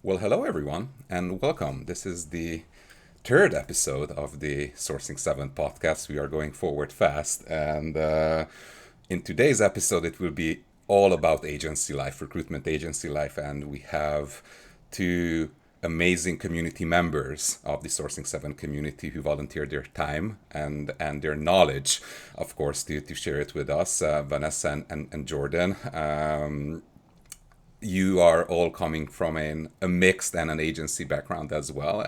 Well, hello everyone, and welcome. This is the third episode of the Sourcing 7 podcast. We are going forward fast, and in today's episode, it will be all about agency life, recruitment agency life, and we have two amazing community members of the Sourcing 7 community who volunteered their time and their knowledge, of course, to share it with us, Vanessa and Jordan. You are all coming from a mixed and an agency background as well,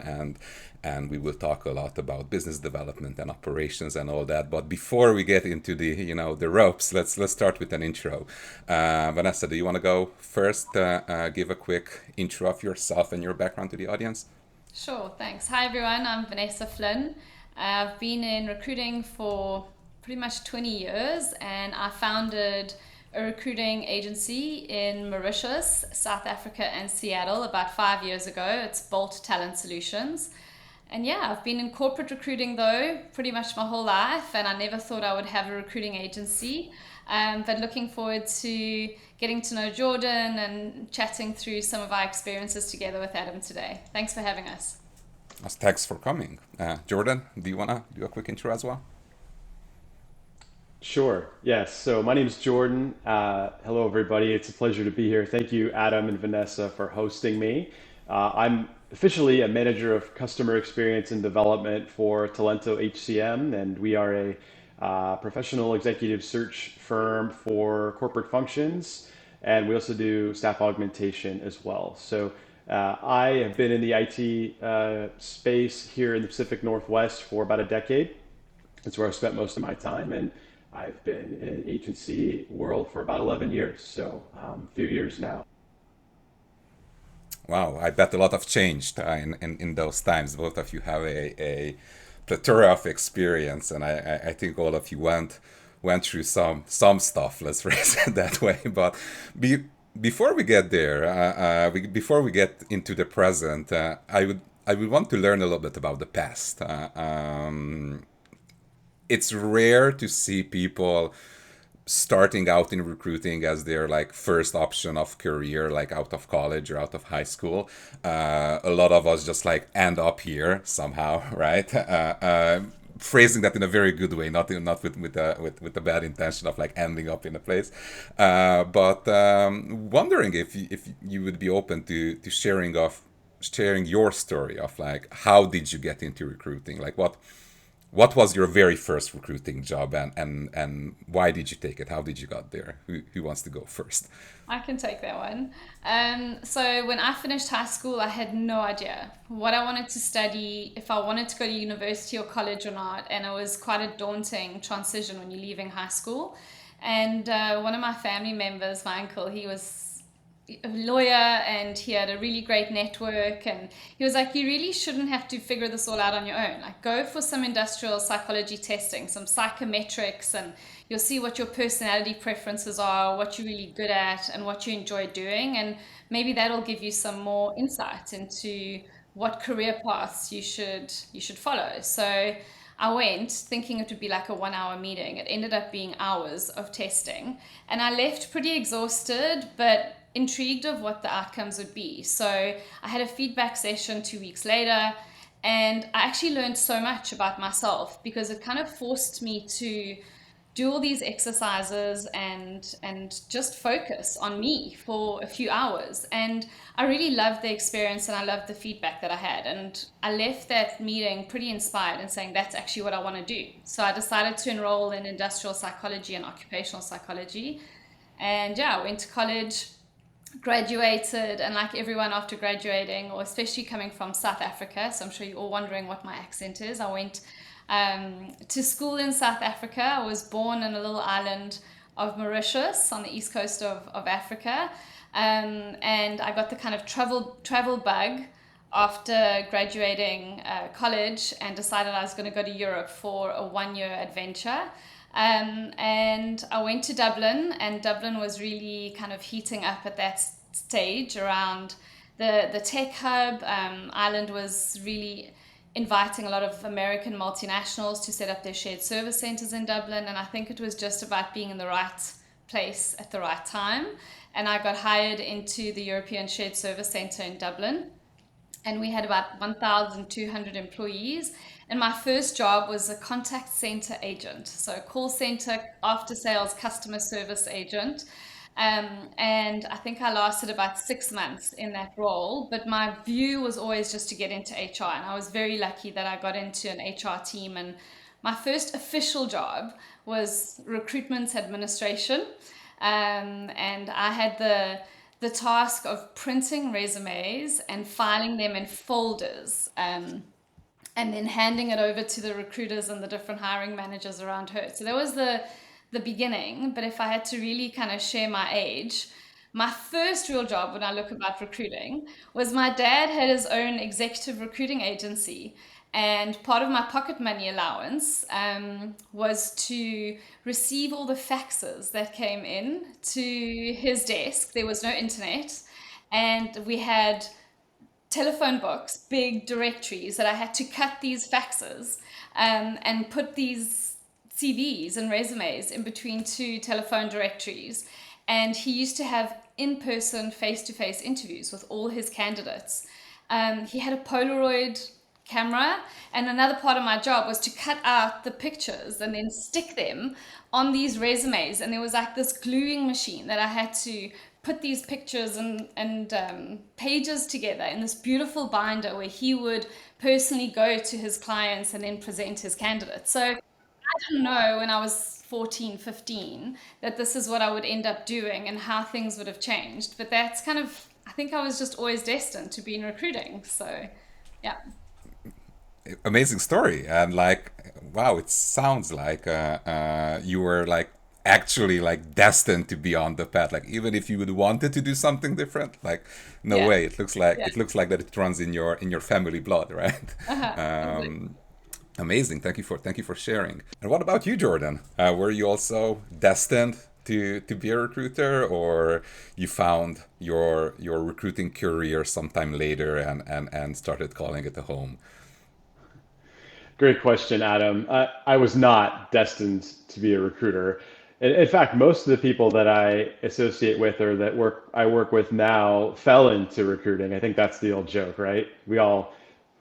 and we will talk a lot about business development and operations and all that. But before we get into the ropes, let's start with an intro. Vanessa, do you want to go first? Give a quick intro of yourself and your background to the audience. Sure, thanks. Hi everyone, I'm Vanessa Flynn. I've been in recruiting for pretty much 20 years and I founded a recruiting agency in Mauritius, South Africa, and Seattle about 5 years ago. It's Bolt Talent Solutions. And yeah, I've been in corporate recruiting though pretty much my whole life, and I never thought I would have a recruiting agency. But looking forward to getting to know Jordan and chatting through some of our experiences together with Adam today. Thanks for having us. Thanks for coming. Jordan, do you want to do a quick intro as well? Sure. Yes. So my name is Jordan. Hello, everybody. It's a pleasure to be here. Thank you, Adam and Vanessa, for hosting me. I'm officially a manager of customer experience and development for Talento HCM, and we are a professional executive search firm for corporate functions, and we also do staff augmentation as well. So I have been in the IT space here in the Pacific Northwest for about a decade. It's where I've spent most of my time, and I've been in agency world for about 11 years, so a few years now. Wow, I bet a lot have changed in those times. Both of you have a plethora of experience, and I think all of you went through some stuff. Let's phrase it that way. But be, before we get there, before we get into the present, I would want to learn a little bit about the past. It's rare to see people starting out in recruiting as their like first option of career, like out of college or out of high school. A lot of us just like end up here somehow, right? Phrasing that in a very good way, not with the bad intention of like ending up in a place, but wondering if you would be open to sharing your story of like how did you get into recruiting, like what was your very first recruiting job, and why did you take it? How did you got there? Who wants to go first? I can take that one. So when I finished high school, I had no idea what I wanted to study, if I wanted to go to university or college or not, and it was quite a daunting transition when you're leaving high school. And one of my family members, my uncle, he was a lawyer and he had a really great network, and he was like, you really shouldn't have to figure this all out on your own. Like, go for some industrial psychology testing, some psychometrics, and you'll see what your personality preferences are, what you're really good at, and what you enjoy doing, and maybe that'll give you some more insight into what career paths you should follow. So I went thinking it would be like a 1 hour meeting. It ended up being hours of testing. And I left pretty exhausted, but intrigued of what the outcomes would be. So I had a feedback session 2 weeks later, and I actually learned so much about myself because it kind of forced me to do all these exercises and just focus on me for a few hours. And I really loved the experience and I loved the feedback that I had, and I left that meeting pretty inspired and saying that's actually what I want to do. So I decided to enroll in industrial psychology and occupational psychology, and yeah, I went to college, graduated, and like everyone after graduating, or especially coming from South Africa, so I'm sure you're all wondering what my accent is. I went to school in South Africa. I was born in a little island of Mauritius on the east coast of Africa, and I got the kind of travel bug after graduating college and decided I was going to go to Europe for a 1 year adventure. And I went to Dublin, and Dublin was really kind of heating up at that stage around the tech hub. Ireland was really inviting a lot of American multinationals to set up their shared service centers in Dublin, and I think it was just about being in the right place at the right time. And I got hired into the European Shared Service Centre in Dublin, and we had about 1,200 employees. And my first job was a contact center agent, so a call center after sales customer service agent. And I think I lasted about 6 months in that role, but my view was always just to get into HR. And I was very lucky that I got into an HR team. And my first official job was recruitment administration. And I had the task of printing resumes and filing them in folders, and then handing it over to the recruiters and the different hiring managers around her. So that was the beginning. But if I had to really kind of share my age, my first real job when I look about recruiting was my dad had his own executive recruiting agency. And part of my pocket money allowance was to receive all the faxes that came in to his desk. There was no internet. And we had telephone books, big directories that I had to cut these faxes and put these CVs and resumes in between two telephone directories. And he used to have in-person, face-to-face interviews with all his candidates. He had a Polaroid camera, and another part of my job was to cut out the pictures and then stick them on these resumes. And there was like this gluing machine that I had to put these pictures and pages together in this beautiful binder where he would personally go to his clients and then present his candidates. So I didn't know when I was 14, 15 that this is what I would end up doing and how things would have changed. But that's kind of, I think I was just always destined to be in recruiting. So, yeah. Amazing story. And like, wow, it sounds like you were like actually like destined to be on the path. Like even if you would wanted to do something different, like no Yeah. way. Yeah. It looks like that it runs in your family blood, right? Exactly. Amazing. Thank you for sharing. And what about you, Jordan? Were you also destined to be a recruiter, or you found your recruiting career sometime later and started calling it a home? Great question, Adam. I was not destined to be a recruiter. In fact, most of the people that I associate with or that I work with now fell into recruiting. I think that's the old joke, right? We all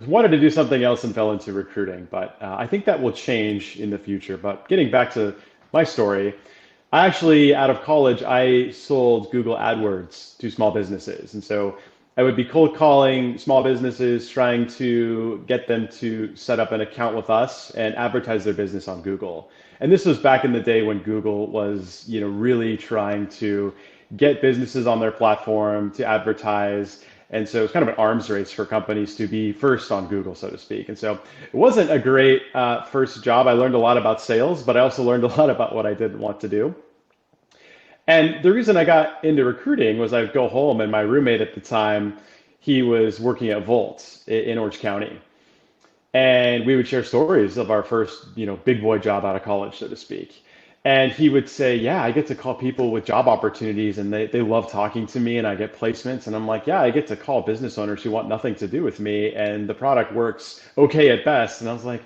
wanted to do something else and fell into recruiting, but I think that will change in the future. But getting back to my story, I actually, out of college, I sold Google AdWords to small businesses. And so I would be cold calling small businesses, trying to get them to set up an account with us and advertise their business on Google. And this was back in the day when Google was, really trying to get businesses on their platform to advertise. And so it's kind of an arms race for companies to be first on Google, so to speak. And so it wasn't a great first job. I learned a lot about sales, but I also learned a lot about what I didn't want to do. And the reason I got into recruiting was I'd go home and my roommate at the time, he was working at Volt in Orange County. And we would share stories of our first, big boy job out of college, so to speak. And he would say, yeah, I get to call people with job opportunities and they love talking to me and I get placements. And I'm like, yeah, I get to call business owners who want nothing to do with me and the product works okay at best. And I was like,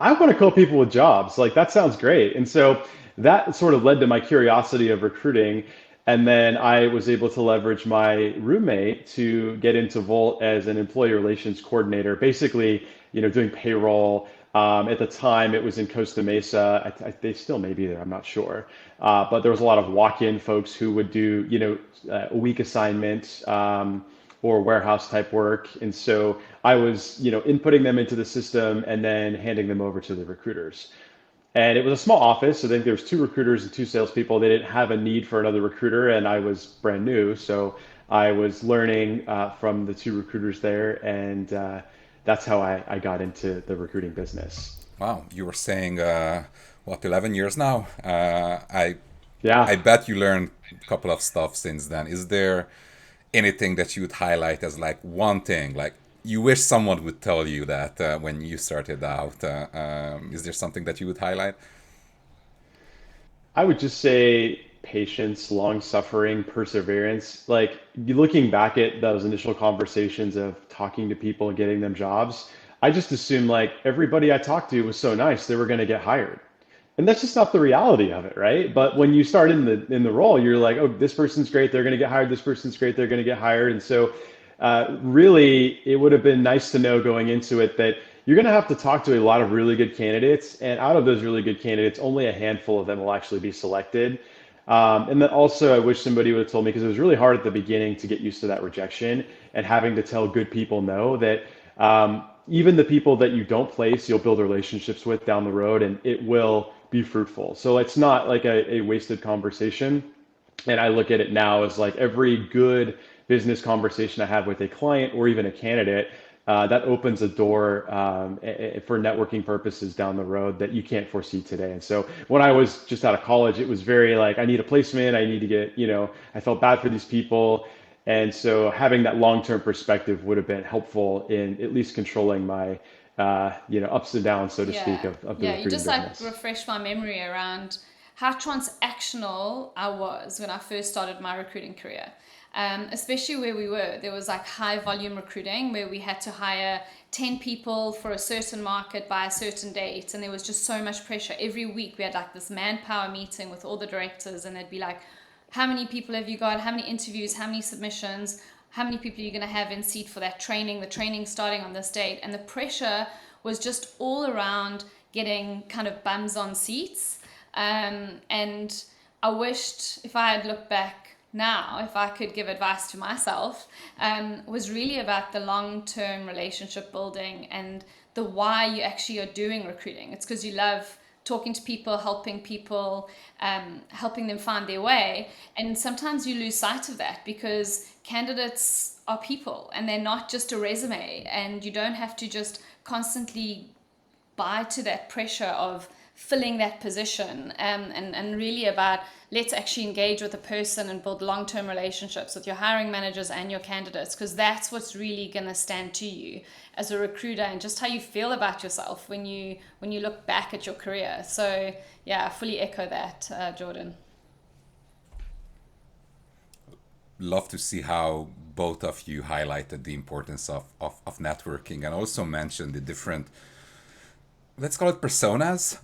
I want to call people with jobs. Like, that sounds great. And so that sort of led to my curiosity of recruiting. And then I was able to leverage my roommate to get into Volt as an employee relations coordinator, basically, doing payroll. At the time, it was in Costa Mesa. They still may be there. I'm not sure. But there was a lot of walk-in folks who would do, a week assignment or warehouse type work. And so I was, inputting them into the system and then handing them over to the recruiters. And it was a small office. So I think there was two recruiters and two salespeople. They didn't have a need for another recruiter, and I was brand new. So I was learning from the two recruiters there, and that's how I got into the recruiting business. Wow, you were saying what, 11 years now? I Yeah. bet you learned a couple of stuff since then. Is there anything that you would highlight as like one thing, like you wish someone would tell you that when you started out? Is there something that you would highlight? I would just say patience, long suffering, perseverance. Like looking back at those initial conversations of talking to people and getting them jobs, I just assumed like everybody I talked to was so nice they were going to get hired. And that's just not the reality of it, right? But when you start in the role, you're like, oh, this person's great, they're going to get hired. This person's great, they're going to get hired. And so, really, it would have been nice to know going into it that you're going to have to talk to a lot of really good candidates, and out of those really good candidates, only a handful of them will actually be selected. And then also, I wish somebody would have told me because it was really hard at the beginning to get used to that rejection and having to tell good people no that even the people that you don't place, you'll build relationships with down the road and it will be fruitful. So it's not like a wasted conversation. And I look at it now as like every good business conversation I have with a client or even a candidate, that opens a door for networking purposes down the road that you can't foresee today. And so when I was just out of college, it was very like, I need a placement, I need to get, I felt bad for these people. And so having that long-term perspective would have been helpful in at least controlling my, ups and downs, so to speak, Yeah, of the yeah. You recruiting just like business. refresh my memory around how transactional I was when I first started my recruiting career. Especially where we were, there was like high volume recruiting where we had to hire 10 people for a certain market by a certain date. And there was just so much pressure. Every week we had like this manpower meeting with all the directors, and they'd be like, how many people have you got? How many interviews? How many submissions? How many people are you going to have in seat for that training? The training starting on this date. And the pressure was just all around getting kind of bums on seats. And I wished if I had looked back now, if I could give advice to myself, was really about the long term relationship building and the why you actually are doing recruiting. It's because you love talking to people, helping them find their way. And sometimes you lose sight of that because candidates are people and they're not just a resume. And you don't have to just constantly buy to that pressure of filling that position, and really about let's actually engage with a person and build long-term relationships with your hiring managers and your candidates, because that's what's really going to stand to you as a recruiter and just how you feel about yourself when you look back at your career. So yeah, I fully echo that, Jordan. Love to see how both of you highlighted the importance of networking and also mentioned the different, let's call it personas,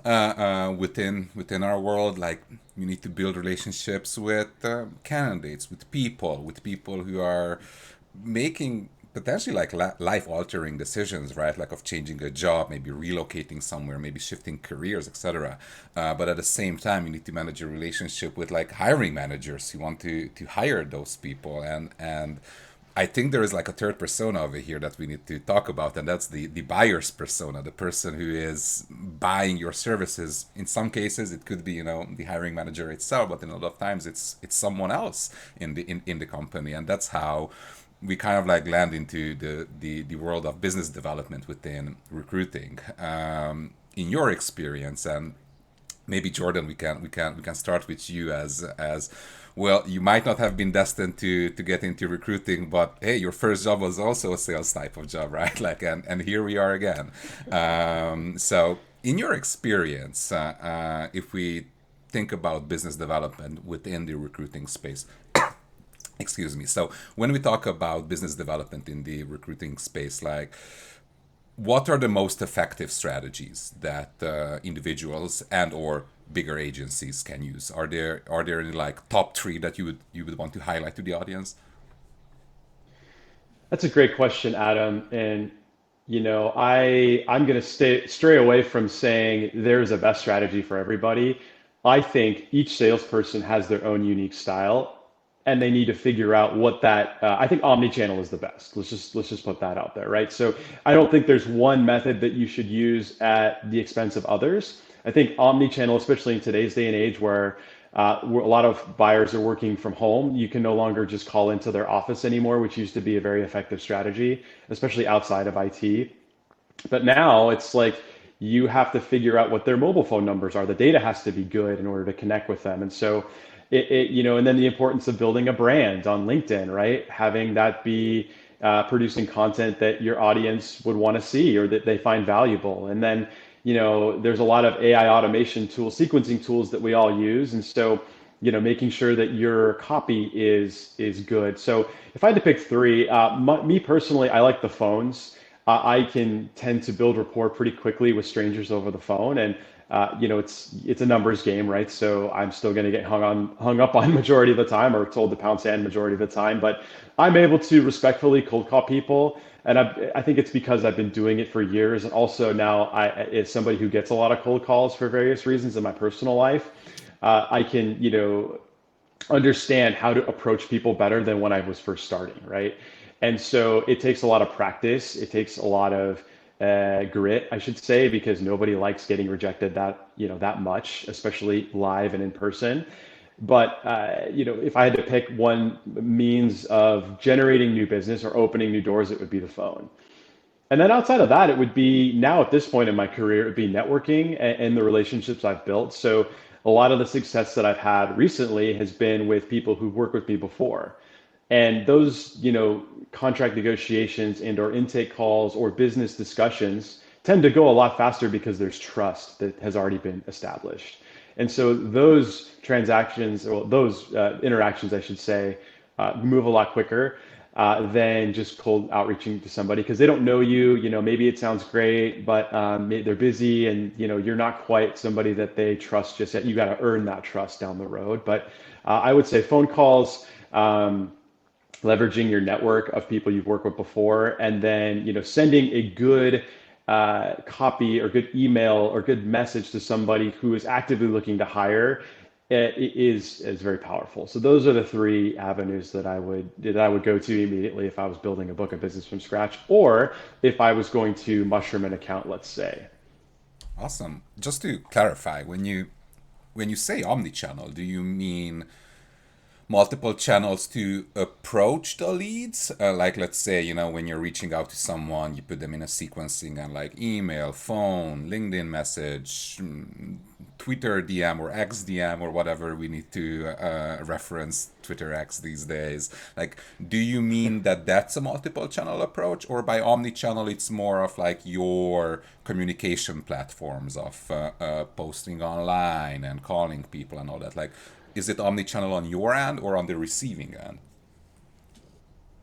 within our world. Like you need to build relationships with candidates, with people who are making potentially like life altering decisions, right? Like of changing a job, maybe relocating somewhere, maybe shifting careers, etc. But at the same time, you need to manage a relationship with like hiring managers who want to hire those people. And I think there is like a third persona over here that we need to talk about, and that's the buyer's persona, the person who is buying your services. In some cases, it could be the hiring manager itself, but in a lot of times it's someone else in the company, and that's how we kind of like land into the world of business development within recruiting. In your experience, and maybe Jordan, we can start with you as well. You might not have been destined to get into recruiting, but hey, your first job was also a sales type of job, right? Like, and here we are again. So in your experience, if we think about business development within the recruiting space, excuse me. So when we talk about business development in the recruiting space, like what are the most effective strategies that individuals and or bigger agencies can use? Are there any like top three that you would want to highlight to the audience? That's a great question, Adam. And I'm going to stray away from saying there's a best strategy for everybody. I think each salesperson has their own unique style, and they need to figure out what that. I think omni-channel is the best. Let's just put that out there, right? So I don't think there's one method that you should use at the expense of others. I think omni-channel, especially in today's day and age, where a lot of buyers are working from home, you can no longer just call into their office anymore, which used to be a very effective strategy, especially outside of IT. But now it's like you have to figure out what their mobile phone numbers are. The data has to be good in order to connect with them. And so and then the importance of building a brand on LinkedIn, right? Having that be producing content that your audience would want to see or that they find valuable. And then, there's a lot of AI automation tools, sequencing tools that we all use. And so, making sure that your copy is good. So if I had to pick three, me personally, I like the phones. I can tend to build rapport pretty quickly with strangers over the phone, and it's a numbers game, right? So I'm still going to get hung up on majority of the time, or told to pound sand majority of the time. But I'm able to respectfully cold call people, and I think it's because I've been doing it for years, and also now as somebody who gets a lot of cold calls for various reasons in my personal life, I can understand how to approach people better than when I was first starting, right? And so it takes a lot of practice. It takes a lot of grit, I should say, because nobody likes getting rejected that much, especially live and in person. But if I had to pick one means of generating new business or opening new doors, it would be the phone. And then outside of that, it would be now at this point in my career, it would be networking and the relationships I've built. So a lot of the success that I've had recently has been with people who've worked with me before. And those, contract negotiations and or intake calls or business discussions tend to go a lot faster because there's trust that has already been established. And so those transactions, or those interactions, I should say, move a lot quicker than just cold outreaching to somebody because they don't know you. Maybe it sounds great, but they're busy, and you're not quite somebody that they trust just yet. You got to earn that trust down the road. But I would say phone calls. Leveraging your network of people you've worked with before, and then sending a good copy or good email or good message to somebody who is actively looking to hire is very powerful. So those are the three avenues that I would go to immediately if I was building a book of business from scratch, or if I was going to mushroom an account, let's say. Awesome. Just to clarify, when you say omni-channel, do you mean multiple channels to approach the leads? Like, let's say, when you're reaching out to someone, you put them in a sequencing and like email, phone, LinkedIn message, Twitter DM or X DM or whatever we need to reference Twitter X these days. Like, do you mean that that's a multiple channel approach, or by omni-channel it's more of like your communication platforms of posting online and calling people and all that? Like, is it omni-channel on your end or on the receiving end?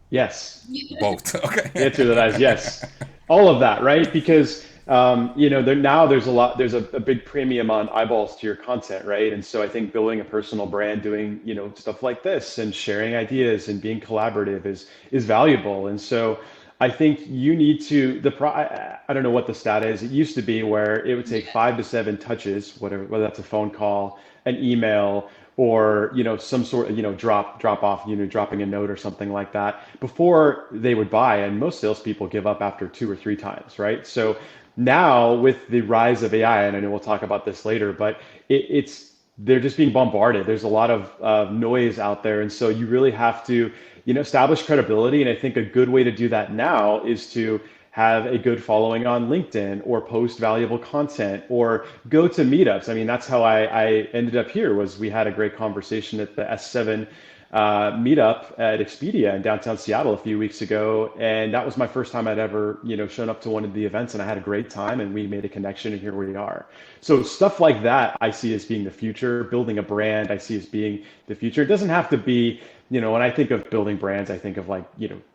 Yes. Both. The Okay. answer to that is yes. All of that, right? Because now there's a big premium on eyeballs to your content, right? And so I think building a personal brand, doing stuff like this, and sharing ideas and being collaborative is valuable. And so I think you need to I don't know what the stat is. It used to be where it would take Yeah. 5 to 7 touches, whether that's a phone call, an email, or some sort of drop off, dropping a note or something like that before they would buy. And most salespeople give up after 2 or 3 times, right? So now with the rise of AI, and I know we'll talk about this later, but it's they're just being bombarded. There's a lot of noise out there, and so you really have to establish credibility. And I think a good way to do that now is to have a good following on LinkedIn, or post valuable content, or go to meetups. I mean, that's how I ended up here. Was we had a great conversation at the S7 meetup at Expedia in downtown Seattle a few weeks ago, and that was my first time I'd ever shown up to one of the events, and I had a great time, and we made a connection, and here we are. So stuff like that I see as being the future. Building a brand I see as being the future. It doesn't have to be, when I think of building brands, I think of like,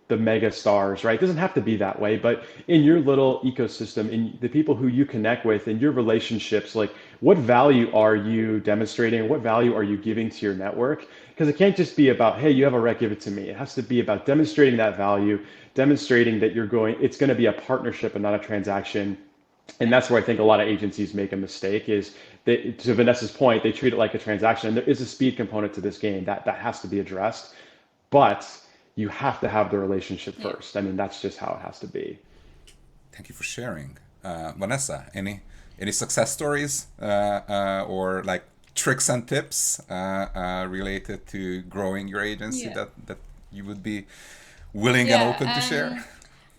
the mega stars, right? It doesn't have to be that way, but in your little ecosystem, in the people who you connect with, in your relationships, like what value are you demonstrating? What value are you giving to your network? Because it can't just be about, hey, you have a rec, give it to me. It has to be about demonstrating that value, demonstrating that it's going to be a partnership and not a transaction. And that's where I think a lot of agencies make a mistake is that, to Vanessa's point, they treat it like a transaction. And there is a speed component to this game that has to be addressed, but you have to have the relationship Yeah. first. I mean, that's just how it has to be. Thank you for sharing. Vanessa, any success stories or like tricks and tips related to growing your agency Yeah. that you would be willing and Yeah. open to share?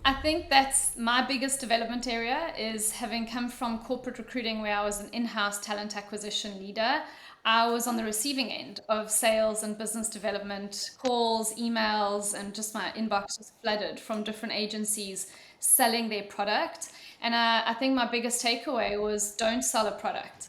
I think that's my biggest development area is having come from corporate recruiting where I was an in-house talent acquisition leader. I was on the receiving end of sales and business development calls, emails, and just my inbox was flooded from different agencies selling their product. And I think my biggest takeaway was don't sell a product.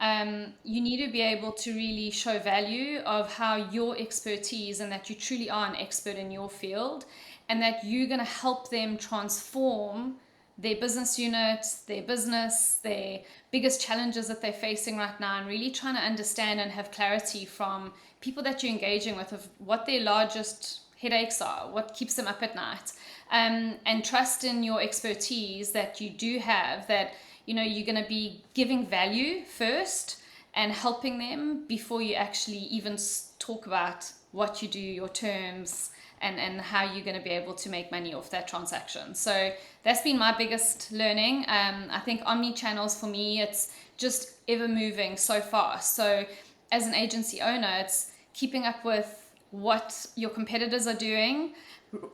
You need to be able to really show value of how your expertise and that you truly are an expert in your field and that you're going to help them transform their business unit, their business, their biggest challenges that they're facing right now, and really trying to understand and have clarity from people that you're engaging with of what their largest headaches are, what keeps them up at night, and trust in your expertise that you do have, that you're going to be giving value first and helping them before you actually even talk about what you do, your terms, and how you're going to be able to make money off that transaction. So that's been my biggest learning. I think omni channels for me, it's just ever moving so fast. So as an agency owner, it's keeping up with what your competitors are doing,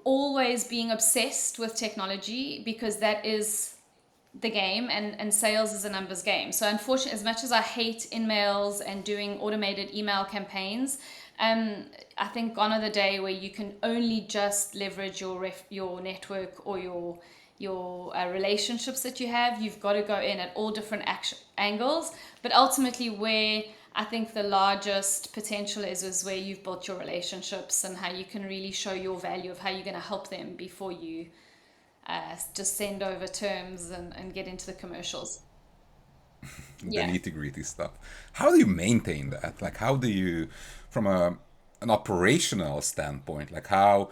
always being obsessed with technology, because that is the game, and sales is a numbers game. So unfortunately, as much as I hate in-mails and doing automated email campaigns, I think gone are the day where you can only just leverage your network or your relationships that you have. You've got to go in at all different angles, but ultimately where I think the largest potential is where you've built your relationships and how you can really show your value of how you're going to help them before you just send over terms and get into the commercials. The Yeah. nitty gritty stuff. How do you maintain that? Like, how do you, from an operational standpoint, like how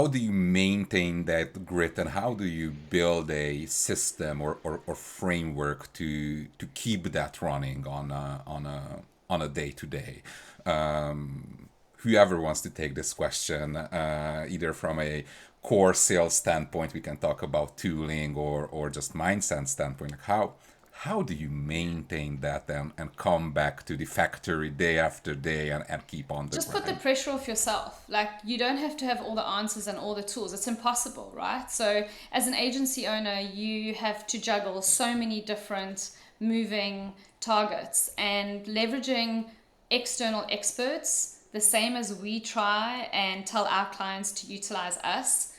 do you maintain that grit, and how do you build a system or framework to keep that running on a day to day? Whoever wants to take this question, either from a core sales standpoint, we can talk about tooling, or just mindset standpoint. Like how do you maintain that and come back to the factory day after day and keep on the Just put the grind? pressure off yourself. Like, you don't have to have all the answers and all the tools. It's impossible, right? So as an agency owner, you have to juggle so many different moving targets, and leveraging external experts, the same as we try and tell our clients to utilize us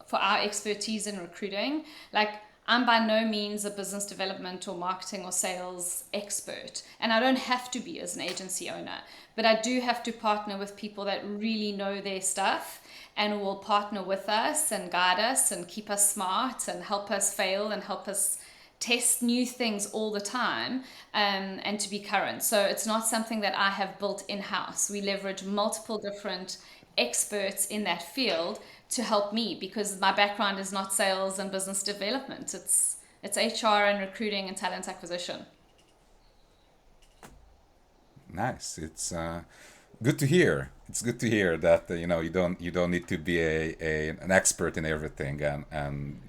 for our expertise in recruiting. Like, I'm by no means a business development or marketing or sales expert, and I don't have to be as an agency owner, but I do have to partner with people that really know their stuff and will partner with us and guide us and keep us smart and help us fail and help us test new things all the time, and to be current. So it's not something that I have built in house. We leverage multiple different experts in that field to help me, because my background is not sales and business development. It's HR and recruiting and talent acquisition. Nice. It's good to hear. It's good to hear that you don't need to be an expert in everything, and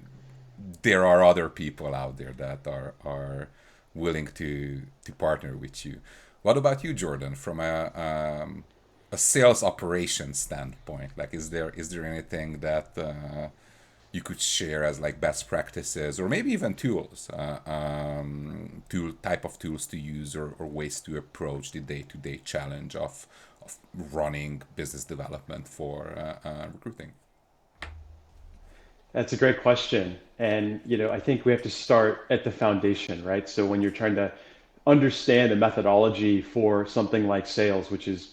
there are other people out there that are willing to partner with you. What about you, Jordan? From a sales operations standpoint, like is there anything that you could share as like best practices, or maybe even tools, tool type of tools to use, or ways to approach the day-to-day challenge of running business development for recruiting? That's a great question. And, I think we have to start at the foundation, right? So when you're trying to understand the methodology for something like sales, which is,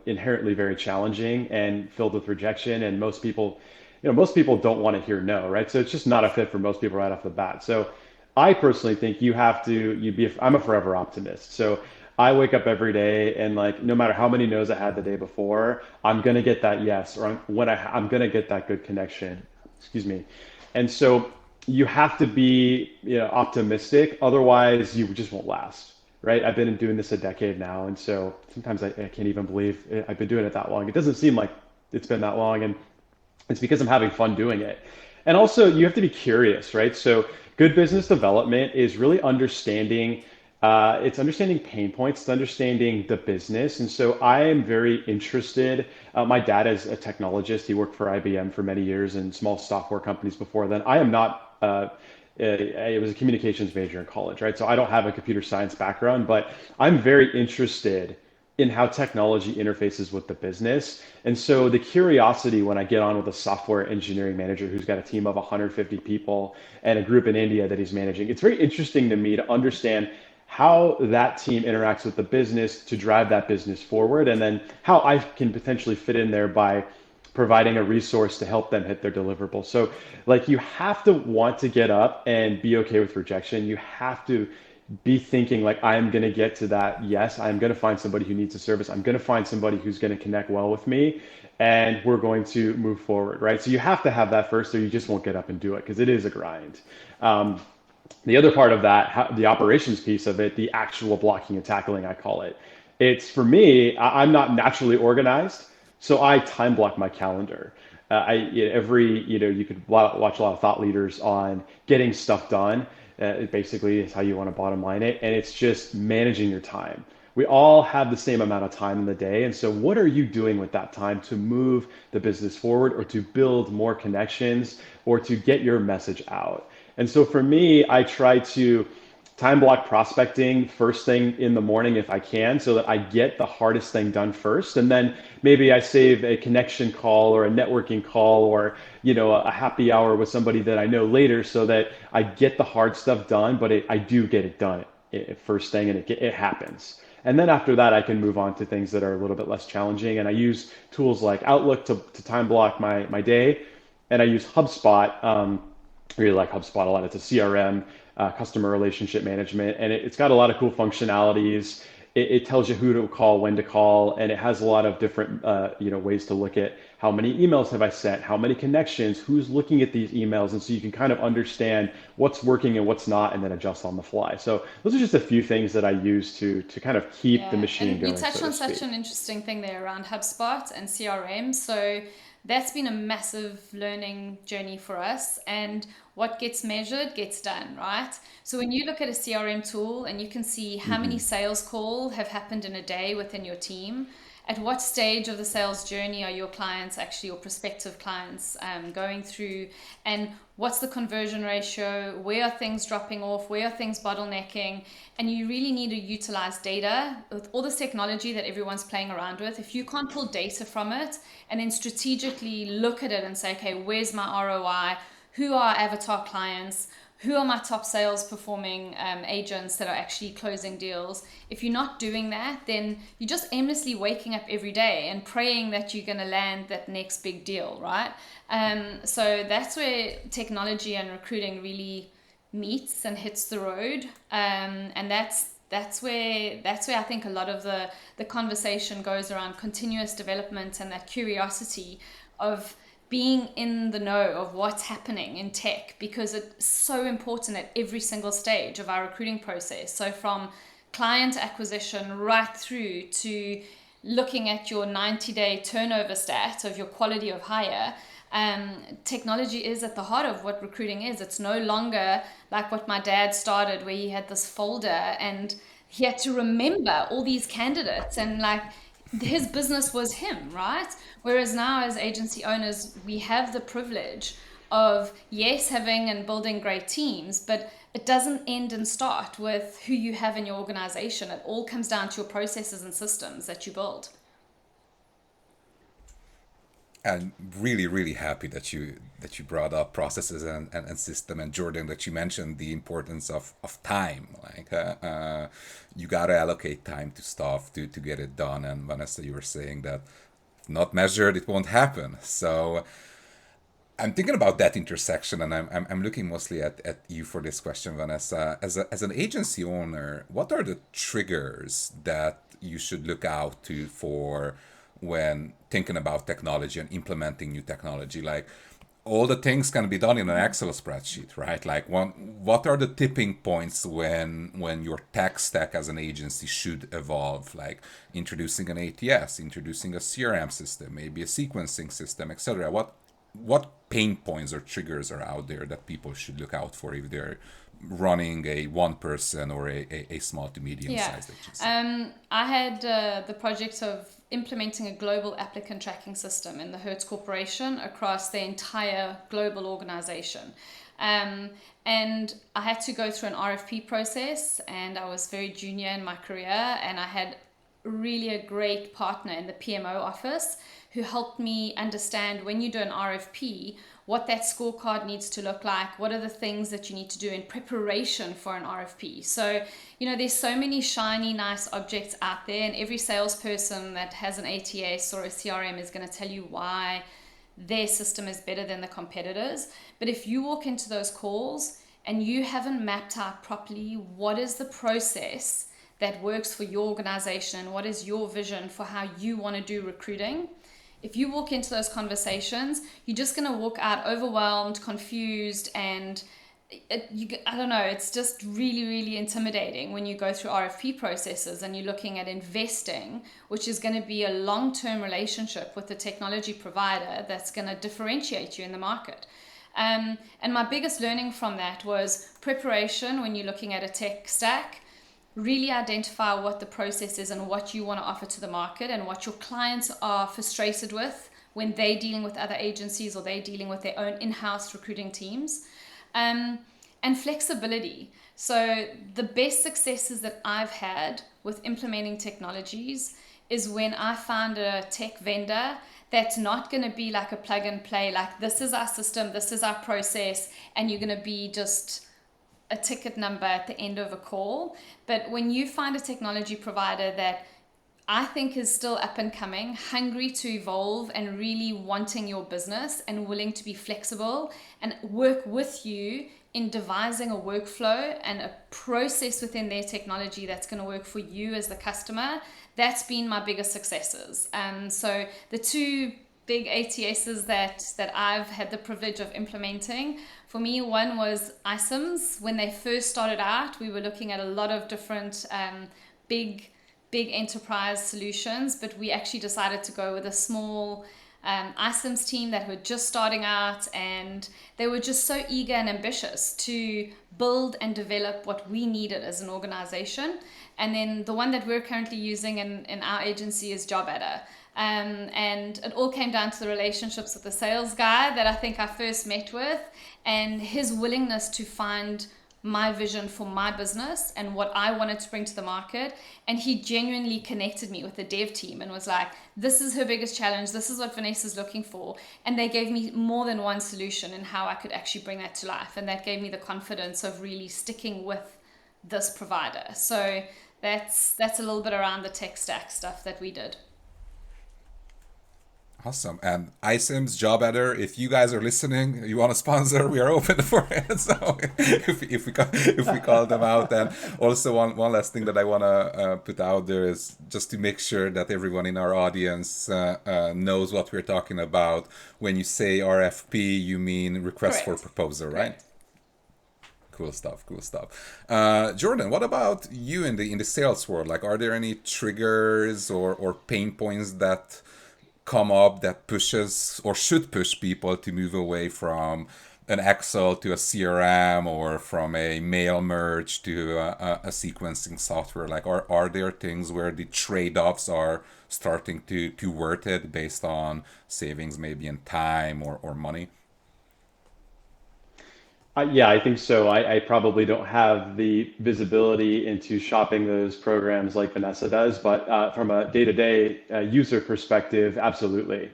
inherently very challenging and filled with rejection, and most people don't want to hear no, right? So it's just not a fit for most people right off the bat. So I personally think I'm a forever optimist. So I wake up every day and, like, no matter how many no's I had the day before, I'm gonna get that yes, or I'm gonna get that good connection. Excuse me. And so you have to be, optimistic. Otherwise, you just won't last, right? I've been doing this a decade now, and so sometimes I can't even believe I've been doing it that long. It doesn't seem like it's been that long, and it's because I'm having fun doing it. And also, you have to be curious, right? So, good business development is really understanding. It's understanding pain points, it's understanding the business. And so, I am very interested. My dad is a technologist. He worked for IBM for many years and small software companies before then. I am not. I was a communications major in college, right? So I don't have a computer science background, but I'm very interested in how technology interfaces with the business. And so the curiosity when I get on with a software engineering manager who's got a team of 150 people and a group in India that he's managing, it's very interesting to me to understand how that team interacts with the business to drive that business forward, and then how I can potentially fit in there by providing a resource to help them hit their deliverable. So like you have to want to get up and be okay with rejection. You have to be thinking like I'm going to get to that. Yes, I'm going to find somebody who needs a service. I'm going to find somebody who's going to connect well with me and we're going to move forward, right? So you have to have that first or you just won't get up and do it because it is a grind. Um, the other part of that, the operations piece of it, the actual blocking and tackling, I call it. It's for me, I'm not naturally organized, so I time block my calendar. Every, you could watch a lot of thought leaders on getting stuff done. It basically is how you want to bottom line it. And it's just managing your time. We all have the same amount of time in the day. And so, what are you doing with that time to move the business forward or to build more connections or to get your message out? And so, for me, I try to time block prospecting first thing in the morning if I can so that I get the hardest thing done first. And then maybe I save a connection call or a networking call or, a happy hour with somebody that I know later so that I get the hard stuff done, but I do get it done first thing and it happens. And then after that, I can move on to things that are a little bit less challenging. And I use tools like Outlook to time block my day. And I use HubSpot. I really like HubSpot a lot. It's a CRM, customer relationship management, and it's got a lot of cool functionalities. It tells you who to call, when to call, and it has a lot of different ways to look at how many emails have I sent, how many connections, who's looking at these emails, and so you can kind of understand what's working and what's not, and then adjust on the fly. So those are just a few things that I use to kind of keep the Yeah, machine and you going, so touched to on such speak. an interesting thing there around HubSpot and CRM. So that's been a massive learning journey for us. And what gets measured gets done, right? So when you look at a CRM tool and you can see how many Hmm. sales calls have happened in a day within your team, at what stage of the sales journey are your clients actually, your prospective clients, going through, and what's the conversion ratio, where are things dropping off, where are things bottlenecking, and you really need to utilize data with all this technology that everyone's playing around with. If you can't pull data from it and then strategically look at it and say, okay, where's my ROI, who are our avatar clients, who are my top sales performing agents that are actually closing deals. If you're not doing that, then you're just aimlessly waking up every day and praying that you're going to land that next big deal, right? So that's where technology and recruiting really meets and hits the road, and that's where I think a lot of the conversation goes around continuous development and that curiosity of being in the know of what's happening in tech, because it's so important at every single stage of our recruiting process. So from client acquisition right through to looking at your 90-day turnover stat of your quality of hire, technology is at the heart of what recruiting is. It's no longer like what my dad started, where he had this folder and he had to remember all these candidates and like his business was him, right? Whereas now, as agency owners, we have the privilege of, yes, having and building great teams, but it doesn't end and start with who you have in your organization. It all comes down to your processes and systems that you build. And really, really happy that you brought up processes and system, and Jordan, that you mentioned the importance of time. Like you gotta allocate time to stuff to get it done. And Vanessa, you were saying that if not measured, it won't happen. So I'm thinking about that intersection, and I'm looking mostly at you for this question, Vanessa. As an agency owner, what are the triggers that you should look out to for when thinking about technology and implementing new technology? Like, all the things can be done in an Excel spreadsheet, right? Like, what are the tipping points when your tech stack as an agency should evolve? Like introducing an ATS, introducing a CRM system, maybe a sequencing system, etc. What pain points or triggers are out there that people should look out for if they're running a one person or a small to medium Yeah. sized agency? I had the project of implementing a global applicant tracking system in the Hertz Corporation across the entire global organization. Um, and I had to go through an RFP process, and I was very junior in my career, and I had really a great partner in the PMO office who helped me understand, when you do an RFP, what that scorecard needs to look like, what are the things that you need to do in preparation for an RFP. So, there's so many shiny, nice objects out there, and every salesperson that has an ATS or a CRM is going to tell you why their system is better than the competitors. But if you walk into those calls and you haven't mapped out properly what is the process that works for your organization, what is your vision for how you want to do recruiting, if you walk into those conversations, you're just going to walk out overwhelmed, confused, and I don't know, it's just really, really intimidating when you go through RFP processes and you're looking at investing, which is going to be a long-term relationship with the technology provider that's going to differentiate you in the market. And my biggest learning from that was preparation when you're looking at a tech stack. Really identify what the process is and what you want to offer to the market and what your clients are frustrated with when they're dealing with other agencies or they're dealing with their own in-house recruiting teams. And flexibility. So the best successes that I've had with implementing technologies is when I found a tech vendor that's not going to be like a plug and play, like this is our system, this is our process, and you're going to be just a ticket number at the end of a call. But when you find a technology provider that I think is still up and coming, hungry to evolve and really wanting your business and willing to be flexible and work with you in devising a workflow and a process within their technology that's going to work for you as the customer, that's been my biggest successes. So the two big ATSs that I've had the privilege of implementing, for me, one was iCIMS. When they first started out, we were looking at a lot of different big enterprise solutions, but we actually decided to go with a small iCIMS team that were just starting out, and they were just so eager and ambitious to build and develop what we needed as an organization. And then the one that we're currently using in our agency is JobAdder. And it all came down to the relationships with the sales guy that I think I first met with, and his willingness to find my vision for my business and what I wanted to bring to the market. And he genuinely connected me with the dev team and was like, this is her biggest challenge. This is what Vanessa's looking for. And they gave me more than one solution and how I could actually bring that to life. And that gave me the confidence of really sticking with this provider. So that's a little bit around the tech stack stuff that we did. Awesome. And iCIMS, Job Editor, if you guys are listening, you want to sponsor, we are open for it. So if we call them out. And also one last thing that I want to put out there is just to make sure that everyone in our audience knows what we're talking about. When you say RFP, you mean request for Correct. proposal, right? Correct. Cool stuff. Cool stuff. Jordan, what about you in the sales world? Like, are there any triggers or pain points that come up that pushes or should push people to move away from an Excel to a CRM or from a mail merge to a sequencing software? Like, are there things where the trade-offs are starting to worth it based on savings maybe in time or money? Yeah, I think so. I probably don't have the visibility into shopping those programs like Vanessa does, but from a day-to-day user perspective, absolutely.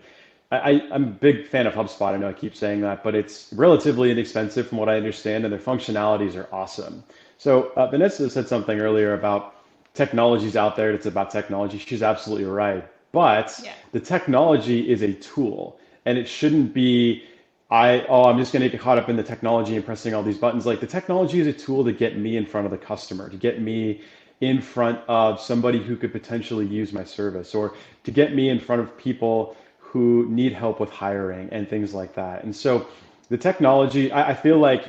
I'm a big fan of HubSpot. I know I keep saying that, but it's relatively inexpensive from what I understand, and their functionalities are awesome. So Vanessa said something earlier about technologies out there. It's about technology. She's absolutely right. But Yeah. the technology is a tool, and it shouldn't be I'm just going to get caught up in the technology and pressing all these buttons. Like the technology is a tool to get me in front of the customer, to get me in front of somebody who could potentially use my service, or to get me in front of people who need help with hiring and things like that. And so the technology, I feel like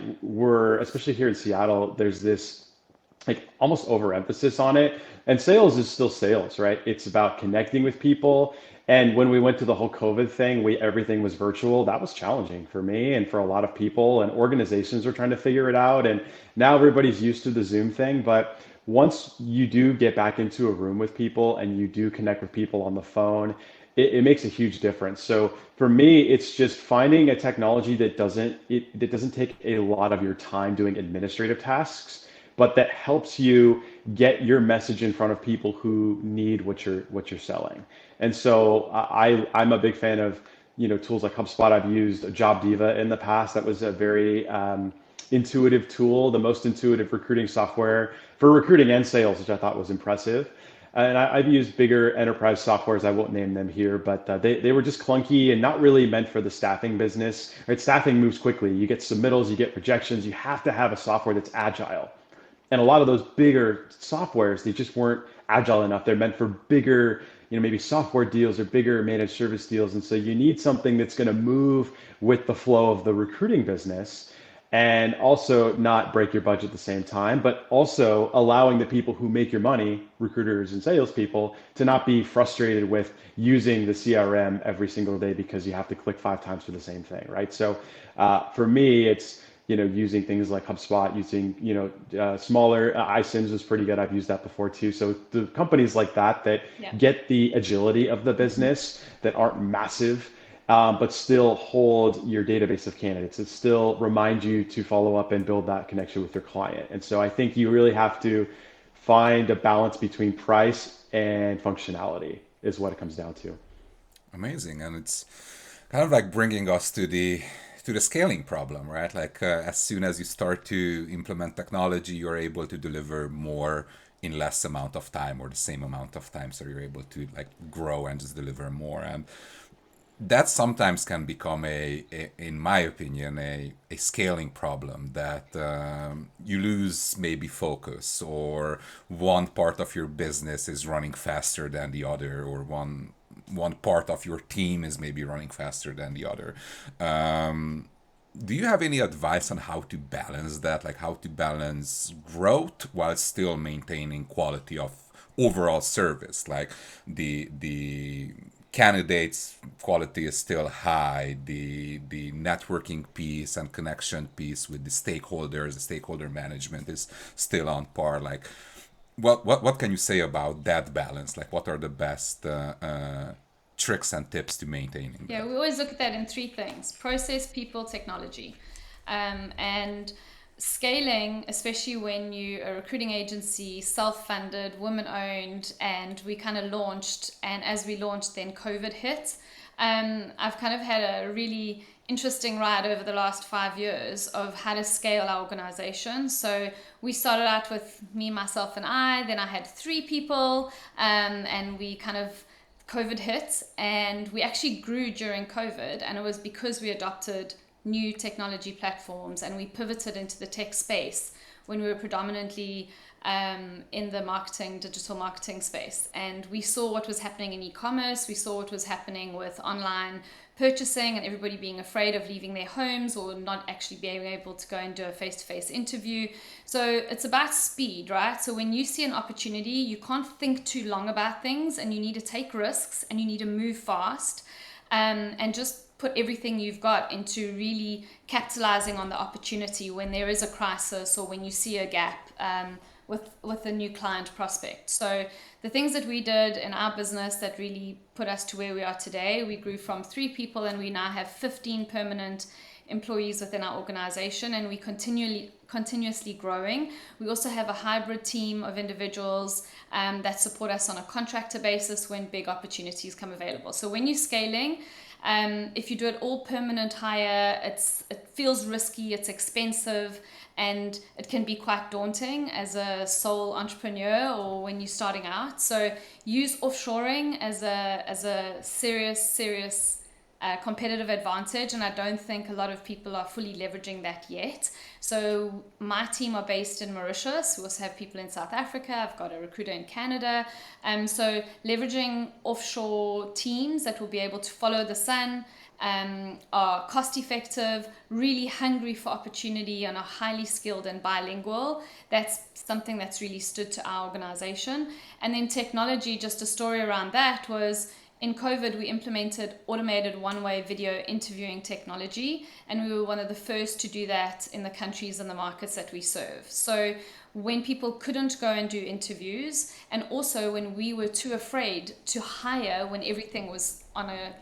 especially here in Seattle, there's this like almost overemphasis on it. And sales is still sales, right? It's about connecting with people. And when we went to the whole COVID thing, everything was virtual. That was challenging for me and for a lot of people, and organizations were trying to figure it out. And now everybody's used to the Zoom thing. But once you do get back into a room with people and you do connect with people on the phone, it makes a huge difference. So for me, it's just finding a technology that doesn't take a lot of your time doing administrative tasks, but that helps you get your message in front of people who need what you're selling. And so I'm a big fan of tools like HubSpot. I've used Job Diva in the past. That was a very intuitive tool, the most intuitive recruiting software for recruiting and sales, which I thought was impressive. And I've used bigger enterprise softwares. I won't name them here, but they were just clunky and not really meant for the staffing business. Right? Staffing moves quickly. You get submittals, you get projections. You have to have a software that's agile. And a lot of those bigger softwares, they just weren't agile enough. They're meant for bigger, maybe software deals or bigger managed service deals. And so you need something that's going to move with the flow of the recruiting business and also not break your budget at the same time, but also allowing the people who make your money, recruiters and salespeople, to not be frustrated with using the CRM every single day because you have to click 5 times for the same thing, right? So for me, it's using things like HubSpot, using smaller iSIMS was pretty good. I've used that before too. So the companies like that Yeah. get the agility of the business, that aren't massive, but still hold your database of candidates. It still remind you to follow up and build that connection with your client. And so I think you really have to find a balance between price and functionality is what it comes down to. Amazing, and it's kind of like bringing us to the scaling problem, right? Like as soon as you start to implement technology, you're able to deliver more in less amount of time or the same amount of time, so you're able to like grow and just deliver more. And that sometimes can become in my opinion, a scaling problem that you lose maybe focus, or one part of your business is running faster than the other, or one part of your team is maybe running faster than the other. Do you have any advice on how to balance that, like how to balance growth while still maintaining quality of overall service, like the candidates quality is still high, the networking piece and connection piece with the stakeholders, the stakeholder management is still on par? Like what can you say about that balance? Like what are the best tricks and tips to maintaining Yeah, that? we always look at that in three things: process, people, technology. And scaling, especially when you're a recruiting agency, self-funded, women-owned, and we kind of launched, and as we launched, then COVID hit. I've kind of had a really interesting ride over the last 5 years of how to scale our organization. So we started out with me, myself, and I. Then I had 3 people, and we kind of COVID hit, and we actually grew during COVID, and it was because we adopted new technology platforms and we pivoted into the tech space when we were predominantly in the digital marketing space. And we saw what was happening in e-commerce, we saw what was happening with online purchasing and everybody being afraid of leaving their homes or not actually being able to go and do a face-to-face interview. So it's about speed, right? So when you see an opportunity, you can't think too long about things, and you need to take risks and you need to move fast, and just put everything you've got into really capitalizing on the opportunity when there is a crisis or when you see a gap with a new client prospect. So the things that we did in our business that really put us to where we are today, we grew from 3 people and we now have 15 permanent employees within our organization, and we continuously growing. We also have a hybrid team of individuals that support us on a contractor basis when big opportunities come available. So when you're scaling, if you do it all permanent hire, it feels risky, it's expensive, and it can be quite daunting as a sole entrepreneur or when you're starting out. So use offshoring as a serious competitive advantage, and I don't think a lot of people are fully leveraging that yet. So my team are based in Mauritius. We also have people in South Africa. I've got a recruiter in Canada. So leveraging offshore teams that will be able to follow the sun, are cost effective, really hungry for opportunity, and are highly skilled and bilingual. That's something that's really stood to our organization. And then technology, just a story around that was, in COVID, we implemented automated one-way video interviewing technology, and we were one of the first to do that in the countries and the markets that we serve. So when people couldn't go and do interviews, and also when we were too afraid to hire, when everything was on a